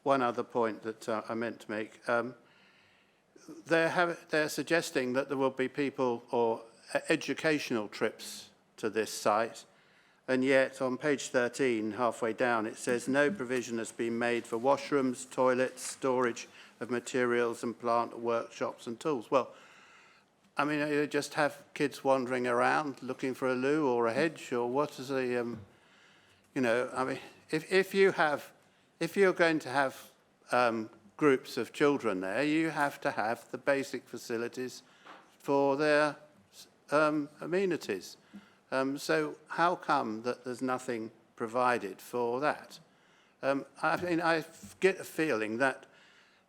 one other point that I meant to make. They're suggesting that there will be people or educational trips to this site, and yet on page 13, halfway down, it says no provision has been made for washrooms, toilets, storage of materials and plant workshops and tools. Well, I mean, you just have kids wandering around looking for a loo or a hedge, or what is the... You know, I mean, if you're going to have groups of children there, you have to have the basic facilities for their amenities. So how come that there's nothing provided for that? I mean, I get a feeling that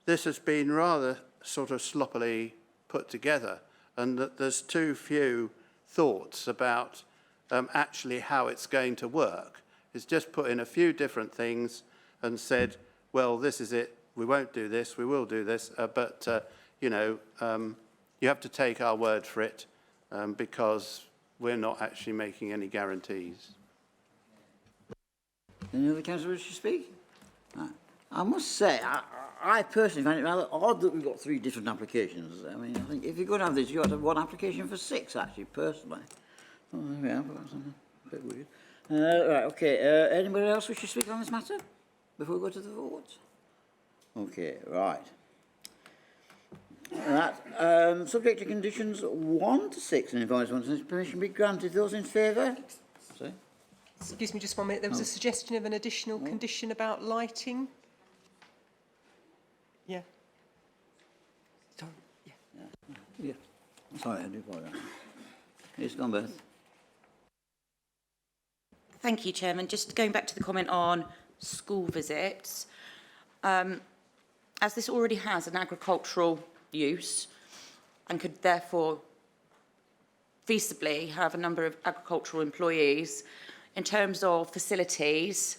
this has been rather sort of sloppily put together, and that there's too few thoughts about actually how it's going to work. It's just put in a few different things and said, well, this is it, we won't do this, we will do this, but, you know, you have to take our word for it because we're not actually making any guarantees. Any other councillors wish to speak? I must say, I personally find it rather odd that we've got 3 different applications. I mean, I think if you're going to have this, you ought to have 1 application for 6, actually, personally. Oh, there we are, that's a bit weird. Right, okay, anybody else wish to speak on this matter before we go to the vote? Okay, right. That, subject to conditions 1 to 6, and advice once permission be granted. Those in favour? Sorry? Excuse me just 1 minute. There was a suggestion of an additional condition about lighting. Yeah. Sorry. Yeah. Sorry, I do apologise. It's gone, Beth. Thank you, Chairman. Just going back to the comment on school visits, as this already has an agricultural use and could therefore feasibly have a number of agricultural employees, in terms of facilities,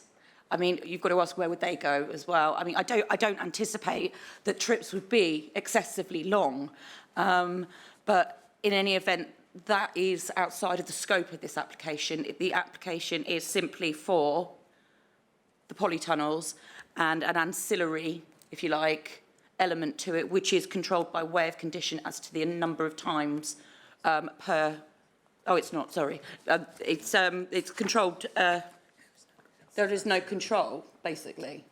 I mean, you've got to ask where would they go as well. I mean, I don't anticipate that trips would be excessively long, but in any event, that is outside of the scope of this application. The application is simply for the polytunnels and an ancillary, if you like, element to it, which is controlled by way of condition as to the number of times per. Oh, it's not. Sorry, it's controlled. There is no control, basically.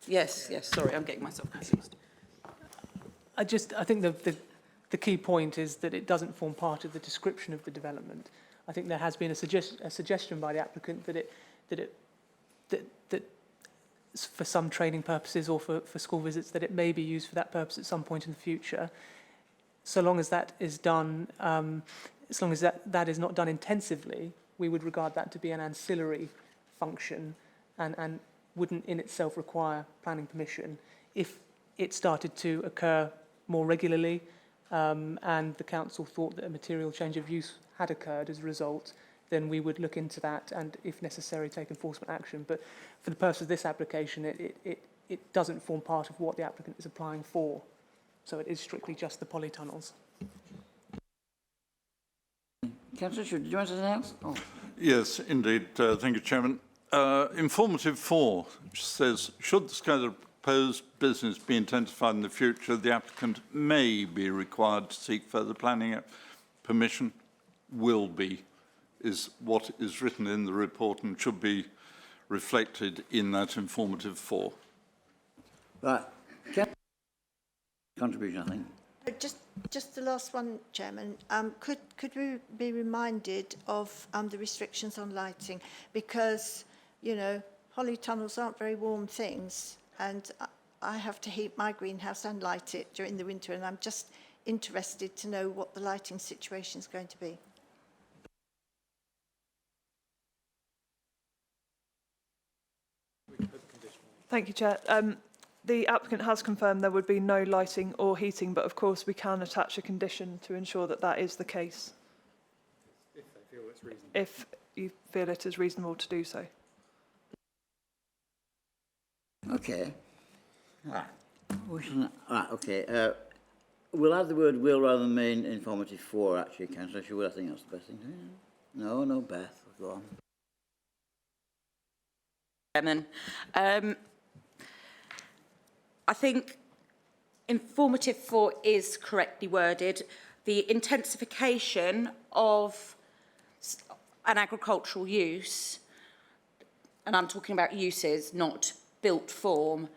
Yes. Sorry, I'm getting myself confused. I think the key point is that it doesn't form part of the description of the development. I think there has been a suggestion by the applicant that for some training purposes or for school visits, that it may be used for that purpose at some point in the future. So long as that is done, as long as that is not done intensively, we would regard that to be an ancillary function and wouldn't in itself require planning permission. If it started to occur more regularly and the council thought that a material change of use had occurred as a result, then we would look into that and, if necessary, take enforcement action. But for the purpose of this application, it doesn't form part of what the applicant is applying for. So it is strictly just the polytunnels. Councillor, do you want to announce? Oh. Yes, indeed. Thank you, Chairman. Informative 4 says, should the scale of proposed business be intensified in the future, the applicant may be required to seek further planning permission. Will be is what is written in the report and should be reflected in that informative 4. Right. Contribution, I think. Just the last one, Chairman. Could we be reminded of the restrictions on lighting? Because, you know, polytunnels aren't very warm things, and I have to heat my greenhouse and light it during the winter, and I'm just interested to know what the lighting situation is going to be. Thank you, Chair. The applicant has confirmed there would be no lighting or heating, but of course we can attach a condition to ensure that that is the case. If they feel it's reasonable. If you feel it is reasonable to do so. Okay. Right. Okay. We'll add the word will rather than main informative 4, actually, Councillor Sherwood. I think that's the best thing to do. No, Beth. Go on. Chairman, I think informative 4 is correctly worded. The intensification of an agricultural use, and I'm talking about uses, not built form,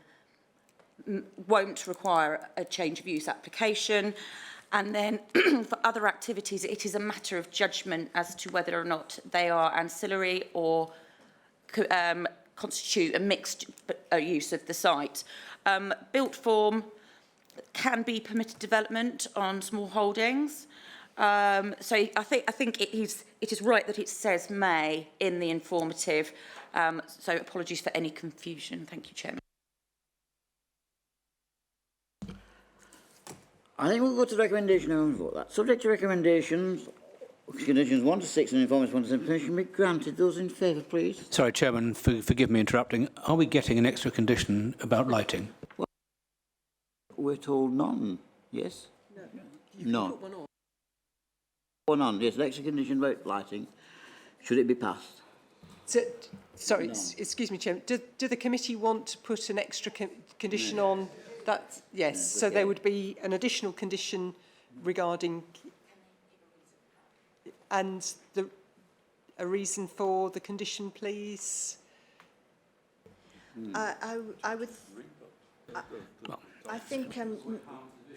won't require a change of use application. And then for other activities, it is a matter of judgment as to whether or not they are ancillary or constitute a mixed use of the site. Built form can be permitted development on small holdings. So I think it is right that it says may in the informative. So apologies for any confusion. Thank you, Chairman. I think we'll go to the recommendation and vote that. Subject to recommendations, conditions 1 to 6 and informative 1 to 7 permission be granted. Those in favour, please. Sorry, Chairman, forgive me interrupting. Are we getting an extra condition about lighting? Well, we're told none. Yes? No. Put one on. Yes, an extra condition about lighting. Should it be passed? So, sorry, excuse me, Chairman. Do the committee want to put an extra condition on that? Yes. So there would be an additional condition regarding and a reason for the condition, please. I would. I think.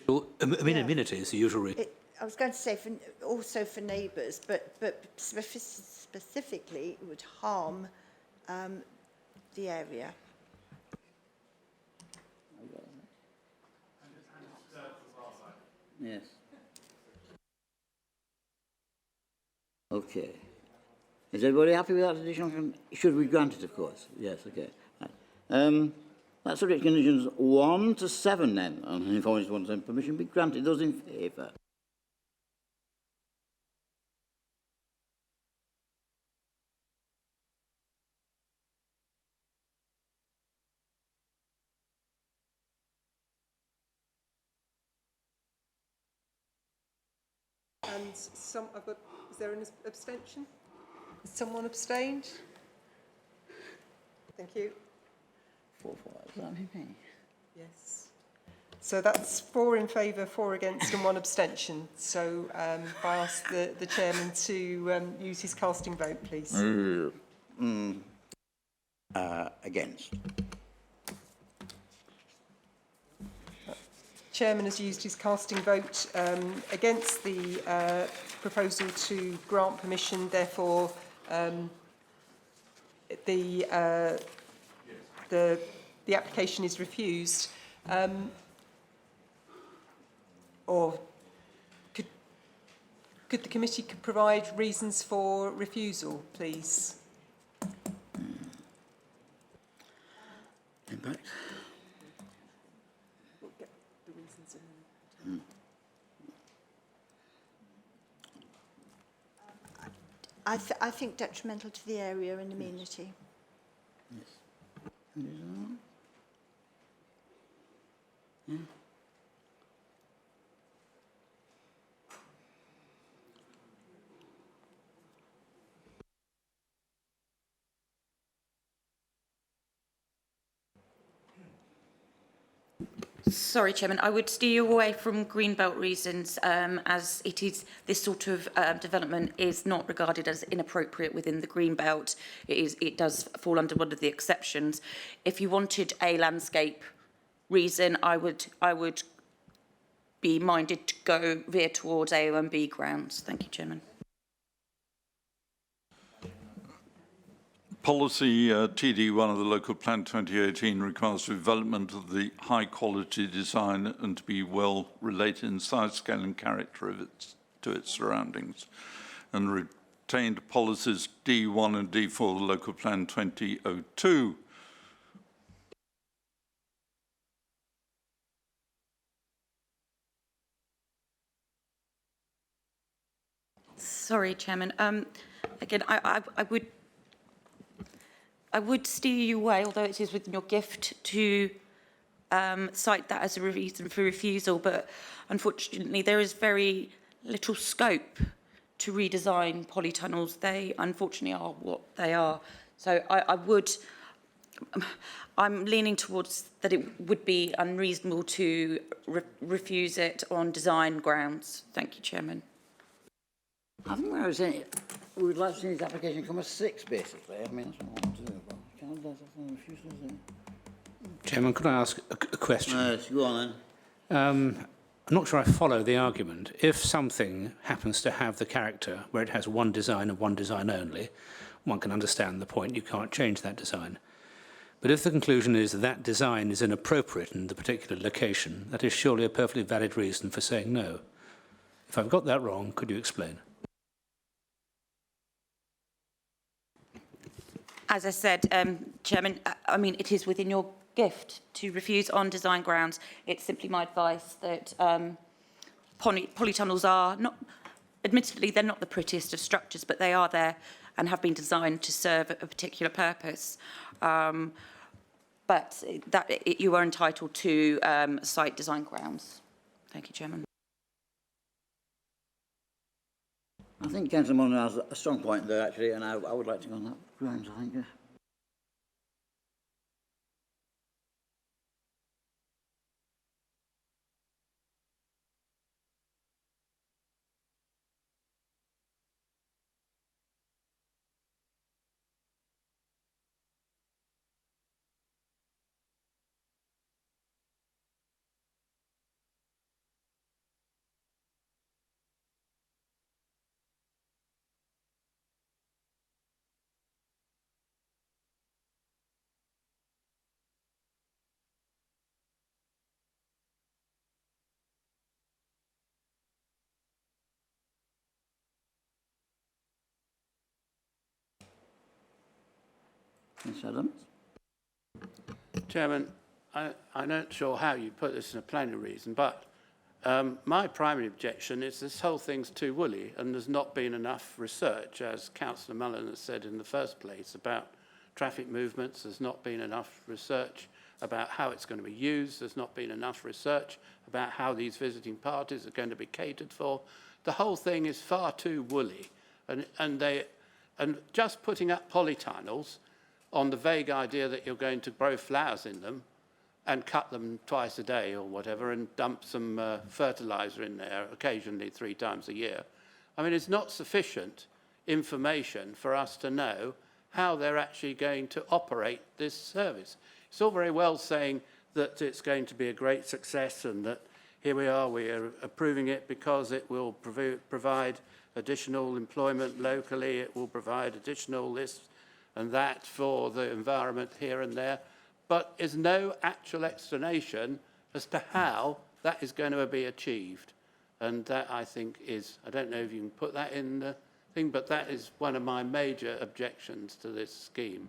Well, amenity is the usual. I was going to say also for neighbours, but specifically it would harm the area. Yes. Okay. Is everybody happy with that additional? Should we grant it, of course? Yes, okay. Right. That's subject to conditions 1 to 7 then, on information 1 to 7 permission be granted. Those in favour? And is there an abstention? Has someone abstained? Thank you. 4, does that mean me? Yes. So that's 4 in favour, 4 against and 1 abstention. So I ask the chairman to use his casting vote, please. Against. Chairman has used his casting vote against the proposal to grant permission. Therefore, the application is refused. Or could the committee provide reasons for refusal, please? Impact. We'll get the reasons in. I think detrimental to the area and amenity. Yes. Yeah. Sorry, Chairman, I would steer you away from greenbelt reasons as it is this sort of development is not regarded as inappropriate within the greenbelt. It does fall under one of the exceptions. If you wanted a landscape reason, I would be minded to veer towards AONB grounds. Thank you, Chairman. Policy TD1 of the Local Plan 2018 requires development of the high quality design and to be well related in size, scale and character of to its surroundings, and retained policies D1 and D4 of the Local Plan 2002. Sorry, Chairman. Again, I would steer you away, although it is within your gift to cite that as a reason for refusal, but unfortunately there is very little scope to redesign polytunnels. They unfortunately are what they are. So I'm leaning towards that it would be unreasonable to refuse it on design grounds. Thank you, Chairman. I think when I was saying we would like to see this application come as 6, basically. I mean, that's what I want to do. But can't that's a refusal, isn't it? Chairman, could I ask a question? Go on then. I'm not sure I follow the argument. If something happens to have the character where it has one design and one design only, one can understand the point, you can't change that design. But if the conclusion is that design is inappropriate in the particular location, that is surely a perfectly valid reason for saying no. If I've got that wrong, could you explain? As I said, Chairman, I mean, it is within your gift to refuse on design grounds. It's simply my advice that polytunnels are not, admittedly, they're not the prettiest of structures, but they are there and have been designed to serve a particular purpose. But you are entitled to site design grounds. Thank you, Chairman. I think Councillor Mulliner has a strong point there, actually, and I would like to go on that grounds, I think. Mr. Adams. Chairman, I'm not sure how you put this in a plenary reason, but my primary objection is this whole thing's too woolly and there's not been enough research, as Councillor Mulliner said in the first place, about traffic movements. There's not been enough research about how it's going to be used. There's not been enough research about how these visiting parties are going to be catered for. The whole thing is far too woolly. And just putting up polytunnels on the vague idea that you're going to grow flowers in them and cut them twice a day or whatever and dump some fertiliser in there occasionally 3 times a year. I mean, it's not sufficient information for us to know how they're actually going to operate this service. It's all very well saying that it's going to be a great success and that here we are approving it because it will provide additional employment locally, it will provide additional this and that for the environment here and there, but there's no actual explanation as to how that is going to be achieved. And that, I think, is, I don't know if you can put that in the thing, but that is one of my major objections to this scheme.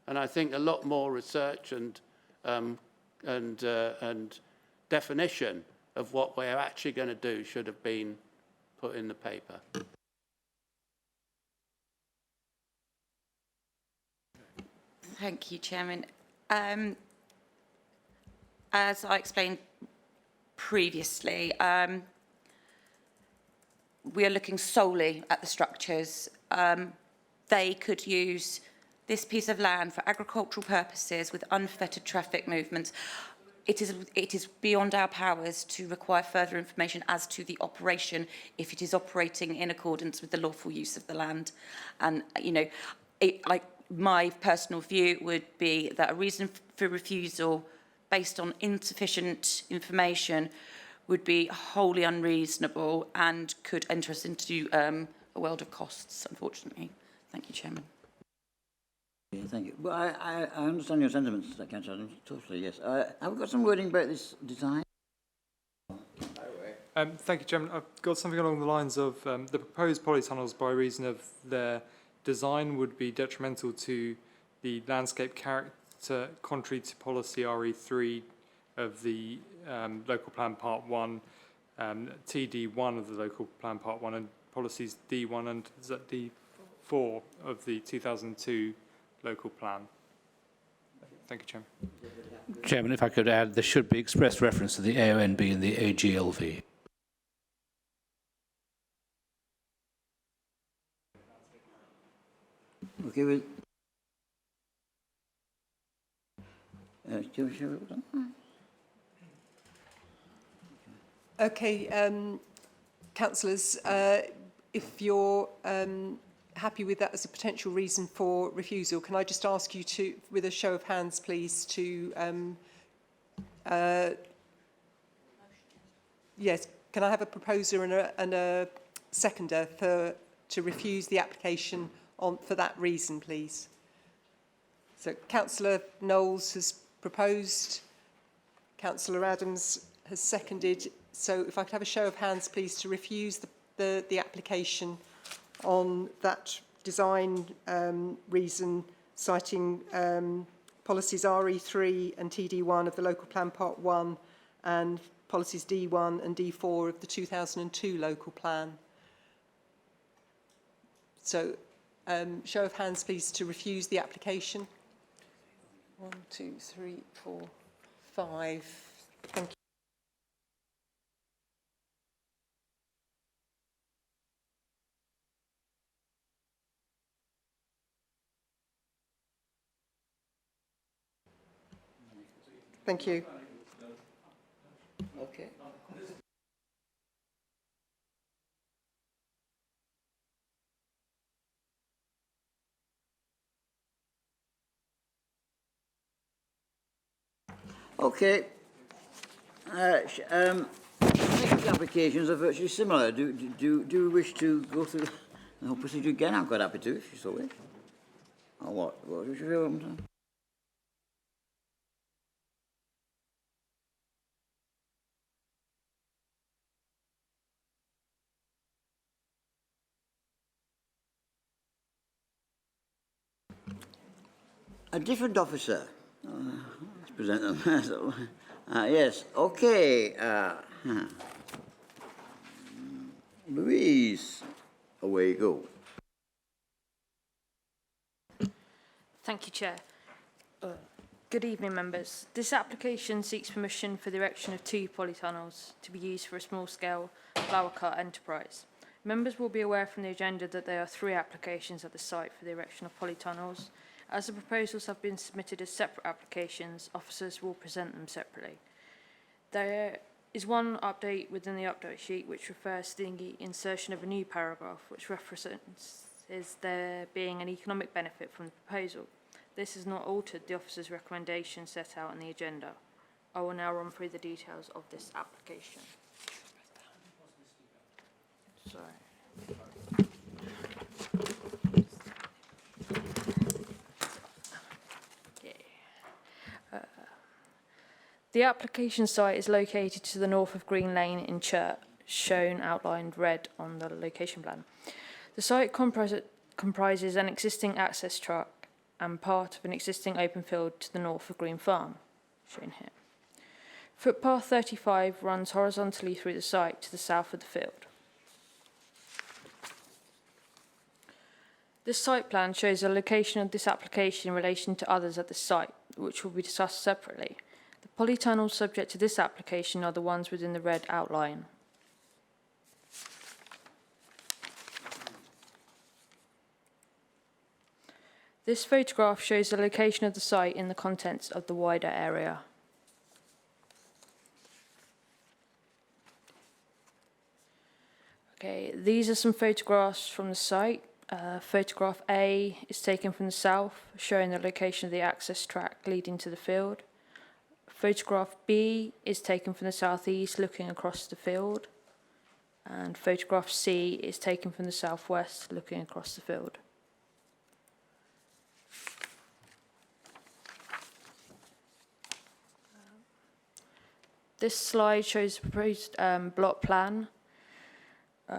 And I think a lot more research and definition of what we're actually going to do should have been put in the paper. Thank you, Chairman. As I explained previously, we are looking solely at the structures. They could use this piece of land for agricultural purposes with unfettered traffic movements. It is beyond our powers to require further information as to the operation if it is operating in accordance with the lawful use of the land. And, you know, my personal view would be that a reason for refusal based on insufficient information would be wholly unreasonable and could enter us into a world of costs, unfortunately. Thank you, Chairman. Yeah, thank you. Well, I understand your sentiments, Councillor Adams, totally, yes. Have we got some wording about this design? Thank you, Chairman. I've got something along the lines of the proposed polytunnels, by reason of their design, would be detrimental to the landscape character, contrary to policy RE3 of the local plan part 1, TD1 of the local plan part 1, and policies D1 and D4 of the 2002 local plan. Thank you, Chairman. Chairman, if I could add, there should be express reference to the AONB and the AGLV. Okay, with Okay, councillors, if you're happy with that as a potential reason for refusal, can I just ask you to, with a show of hands, please, to yes, can I have a proposer and a seconder to refuse the application for that reason, please? So Councillor Knowles has proposed, Councillor Adams has seconded. So if I could have a show of hands, please, to refuse the application on that design reason, citing policies RE3 and TD1 of the Local Plan Part 1 and policies D1 and D4 of the 2002 Local Plan. So show of hands, please, to refuse the application. 1, 2, 3, 4, 5. Thank you. Thank you. Okay. Okay. Next applications are virtually similar. Do you wish to go through the whole procedure again? I'm quite happy to, if you so wish. Or what? What would you feel? A different officer. Let's present them. Yes, okay. Louise, away you go. Thank you, Chair. Good evening, members. This application seeks permission for the erection of 2 polytunnels to be used for a small-scale flower cart enterprise. Members will be aware from the agenda that there are 3 applications at the site for the erection of polytunnels. As the proposals have been submitted as separate applications, officers will present them separately. There is one update within the update sheet which refers to the insertion of a new paragraph which references there being an economic benefit from the proposal. This has not altered the officer's recommendation set out in the agenda. I will now run through the details of this application. Sorry. The application site is located to the north of Green Lane in Churt, shown outlined red on the location plan. The site comprises an existing access track and part of an existing open field to the north of Green Farm, shown here. Footpath 35 runs horizontally through the site to the south of the field. This site plan shows the location of this application in relation to others at the site, which will be discussed separately. The polytunnels subject to this application are the ones within the red outline. This photograph shows the location of the site in the contents of the wider area. Okay, these are some photographs from the site. Photograph A is taken from the south, showing the location of the access track leading to the field. Photograph B is taken from the southeast, looking across the field. And photograph C is taken from the southwest, looking across the field. This slide shows the proposed block plan,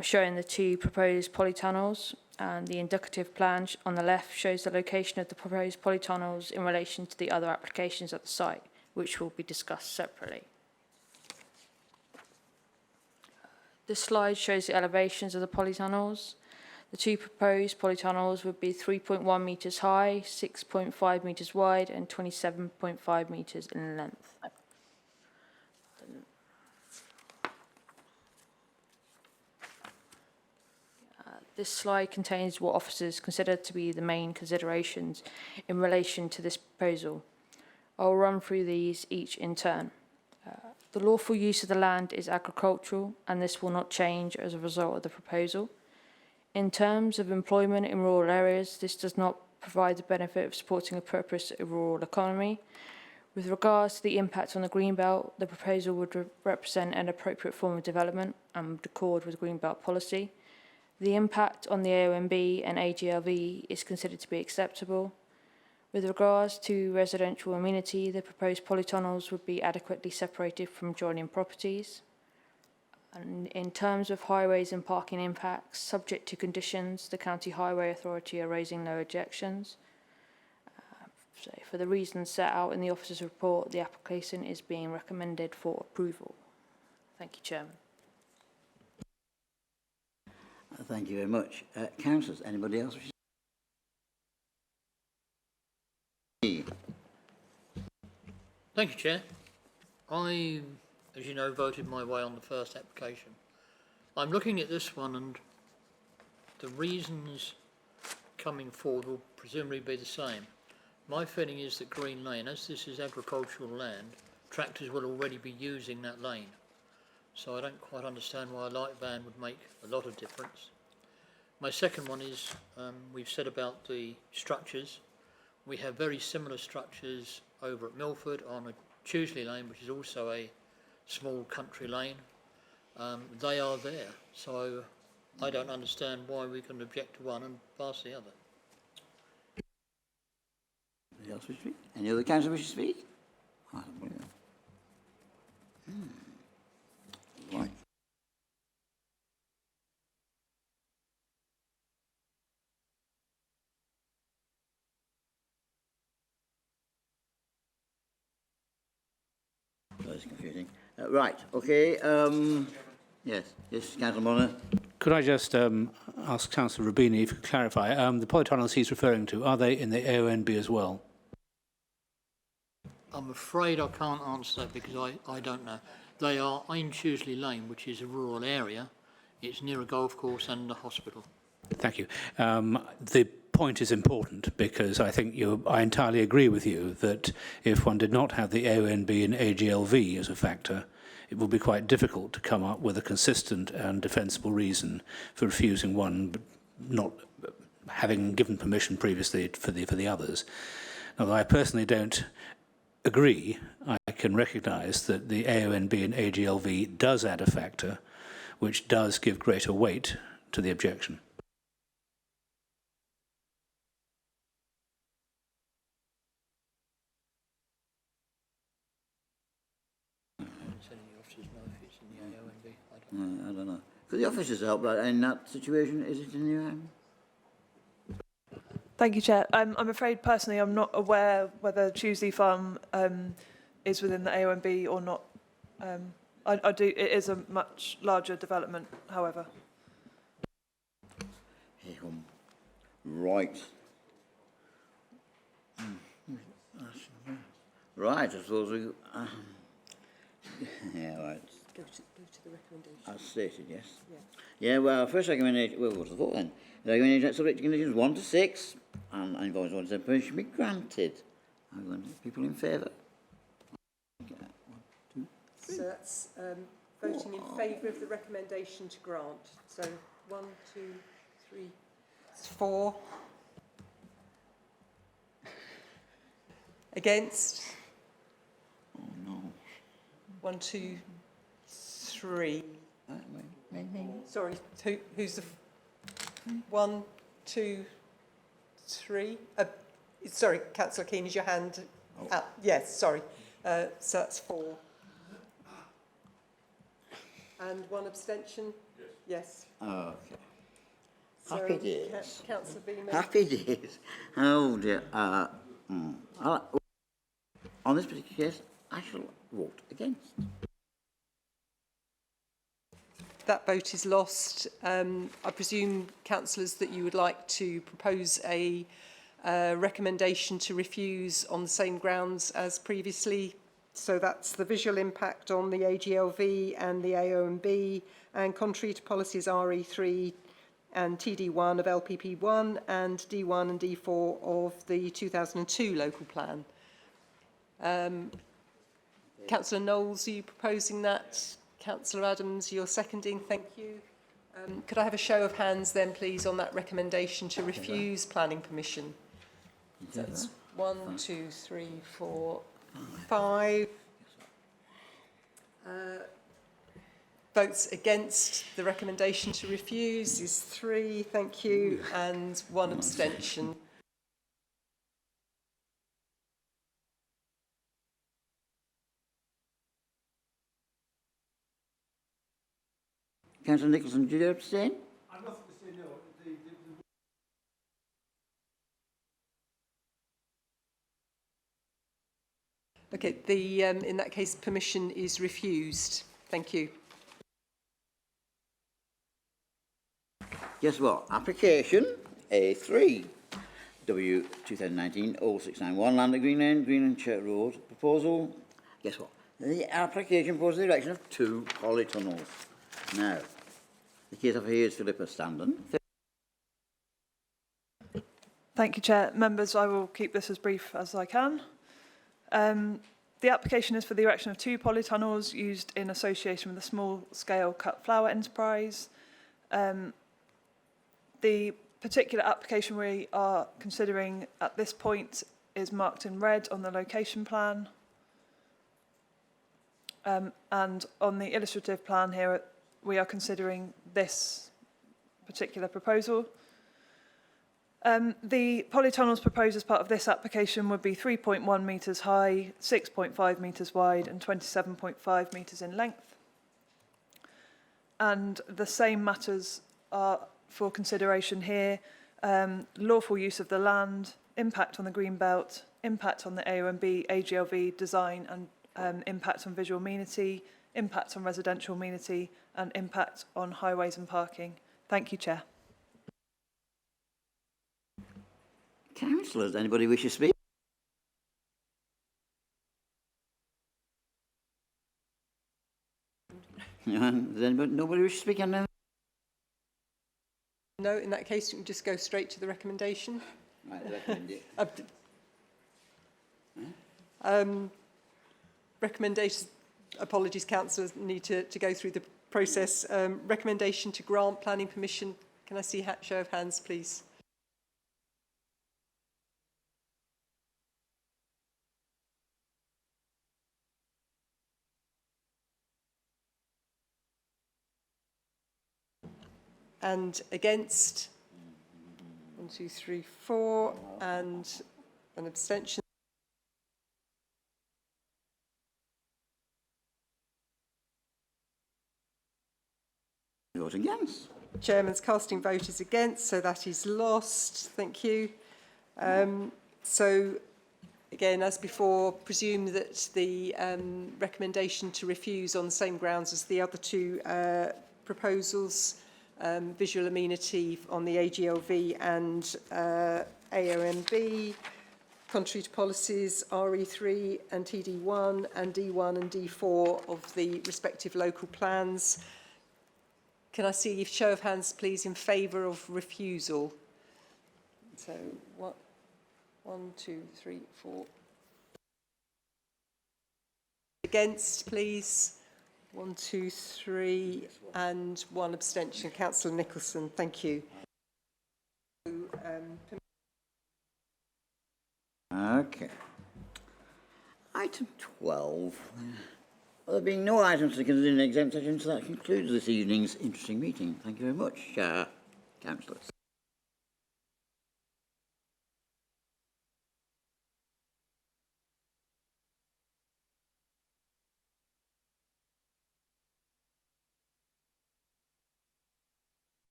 showing the 2 proposed polytunnels, and the indicative plan on the left shows the location of the proposed polytunnels in relation to the other applications at the site, which will be discussed separately. This slide shows the elevations of the polytunnels. The 2 proposed polytunnels would be 3.1 metres high, 6.5 metres wide, and 27.5 metres in length. This slide contains what officers consider to be the main considerations in relation to this proposal. I'll run through these each in turn. The lawful use of the land is agricultural, and this will not change as a result of the proposal. In terms of employment in rural areas, this does not provide the benefit of supporting a purpose of rural economy. With regards to the impact on the Greenbelt, the proposal would represent an appropriate form of development and would accord with Greenbelt policy. The impact on the AONB and AGLV is considered to be acceptable. With regards to residential amenity, the proposed polytunnels would be adequately separated from joining properties. And in terms of highways and parking impacts, subject to conditions, the County Highway Authority are raising no objections. So for the reasons set out in the officer's report, the application is being recommended for approval. Thank you, Chairman. Thank you very much. Councillors, anybody else? Thank you, Chair. I, as you know, voted my way on the first application. I'm looking at this one, and the reasons coming forward will presumably be the same. My feeling is that Green Lane, as this is agricultural land, tractors will already be using that lane. So I don't quite understand why a light van would make a lot of difference. My second one is, we've said about the structures. We have very similar structures over at Milford on a Tuesley Lane, which is also a small country lane. They are there, so I don't understand why we can object to one and pass the other. Anybody else wish to speak? Any other councillor wish to speak? I don't believe that. Right. That's confusing. Right, okay. Yes, Councillor Monaghan. Could I just ask Councillor Rubini if you could clarify, the polytunnels he's referring to, are they in the AONB as well? I'm afraid I can't answer that because I don't know. They are in Tuesley Lane, which is a rural area. It's near a golf course and a hospital. Thank you. The point is important because I think I entirely agree with you that if one did not have the AONB and AGLV as a factor, it would be quite difficult to come up with a consistent and defensible reason for refusing one, but not having given permission previously for the others. Although I personally don't agree, I can recognise that the AONB and AGLV does add a factor which does give greater weight to the objection. I don't know. Could the officers help that in that situation? Is it in your hand? Thank you, Chair. I'm afraid personally I'm not aware whether Tuesley Farm is within the AONB or not. I do. It is a much larger development, however. Right. Right, I suppose we... yeah, right. Go to the recommendation. As stated, yes. Yeah, well, first recommendation... Well, what's the vote then? The recommendation subject to conditions 1 to 6, and involves 1 to 7 permission be granted. I'm going to people in favour. 1, 2, 3. So that's voting in favour of the recommendation to grant. So 1, 2, 3, 4. Against? Oh, no. 1, 2, 3. Sorry, who's the... 1, 2, 3. Sorry, Councillor Keane, is your hand up? Yes, sorry. So that's 4. And 1 abstention? Yes. Okay. So, Happy days. Councillor Beamer. Happy days. Oh dear. On this particular case, I shall vote against. That vote is lost. I presume, councillors, that you would like to propose a recommendation to refuse on the same grounds as previously. So that's the visual impact on the AGLV and the AONB, and contrary to policies RE3 and TD1 of LPP1 and D1 and D4 of the 2002 local plan. Councillor Knowles, are you proposing that? Councillor Adams, you're seconding, thank you. Could I have a show of hands then, please, on that recommendation to refuse planning permission? So that's 1, 2, 3, 4, 5. Votes against the recommendation to refuse is 3, thank you, and 1 abstention. Councillor Nicholson, did you abstain? I'm not to say no. Okay, in that case, permission is refused. Thank you. Guess what? Application A3, W 2019-0691, land at Green Lane, Green and Church Road. Proposal, guess what? The application proposes the erection of 2 polytunnels. Now, the case offer here is Philippa Standen. Thank you, Chair. Members, I will keep this as brief as I can. The application is for the erection of 2 polytunnels used in association with a small-scale cut flower enterprise. The particular application we are considering at this point is marked in red on the location plan. And on the illustrative plan here, we are considering this particular proposal. The polytunnels proposed as part of this application would be 3.1 metres high, 6.5 metres wide and 27.5 metres in length. And the same matters are for consideration here: lawful use of the land, impact on the green belt, impact on the AONB, AGLV design and impact on visual amenity, impact on residential amenity and impact on highways and parking. Thank you, Chair. Councillors, anybody wish to speak? Does anybody, nobody wish to speak on that? No, in that case, you can just go straight to the recommendation. Right, recommend it. Recommendation, apologies, councillors need to go through the process. Recommendation to grant planning permission. Can I see a show of hands, please? And against? 1, 2, 3, 4, and an abstention. Vote against. Chairman's casting vote is against, so that is lost. Thank you. So, again, as before, presume that the recommendation to refuse on the same grounds as the other 2 proposals, visual amenity on the AGLV and AONB, contrary to policies RE3 and TD1 and D1 and D4 of the respective local plans. Can I see a show of hands, please, in favour of refusal? So, 1, 2, 3, 4. Against, please. 1, 2, 3, and 1 abstention. Councillor Nicholson, thank you. Okay. Item 12. Well, there being no items to consider in exempt session, so that concludes this evening's interesting meeting. Thank you very much, councillors.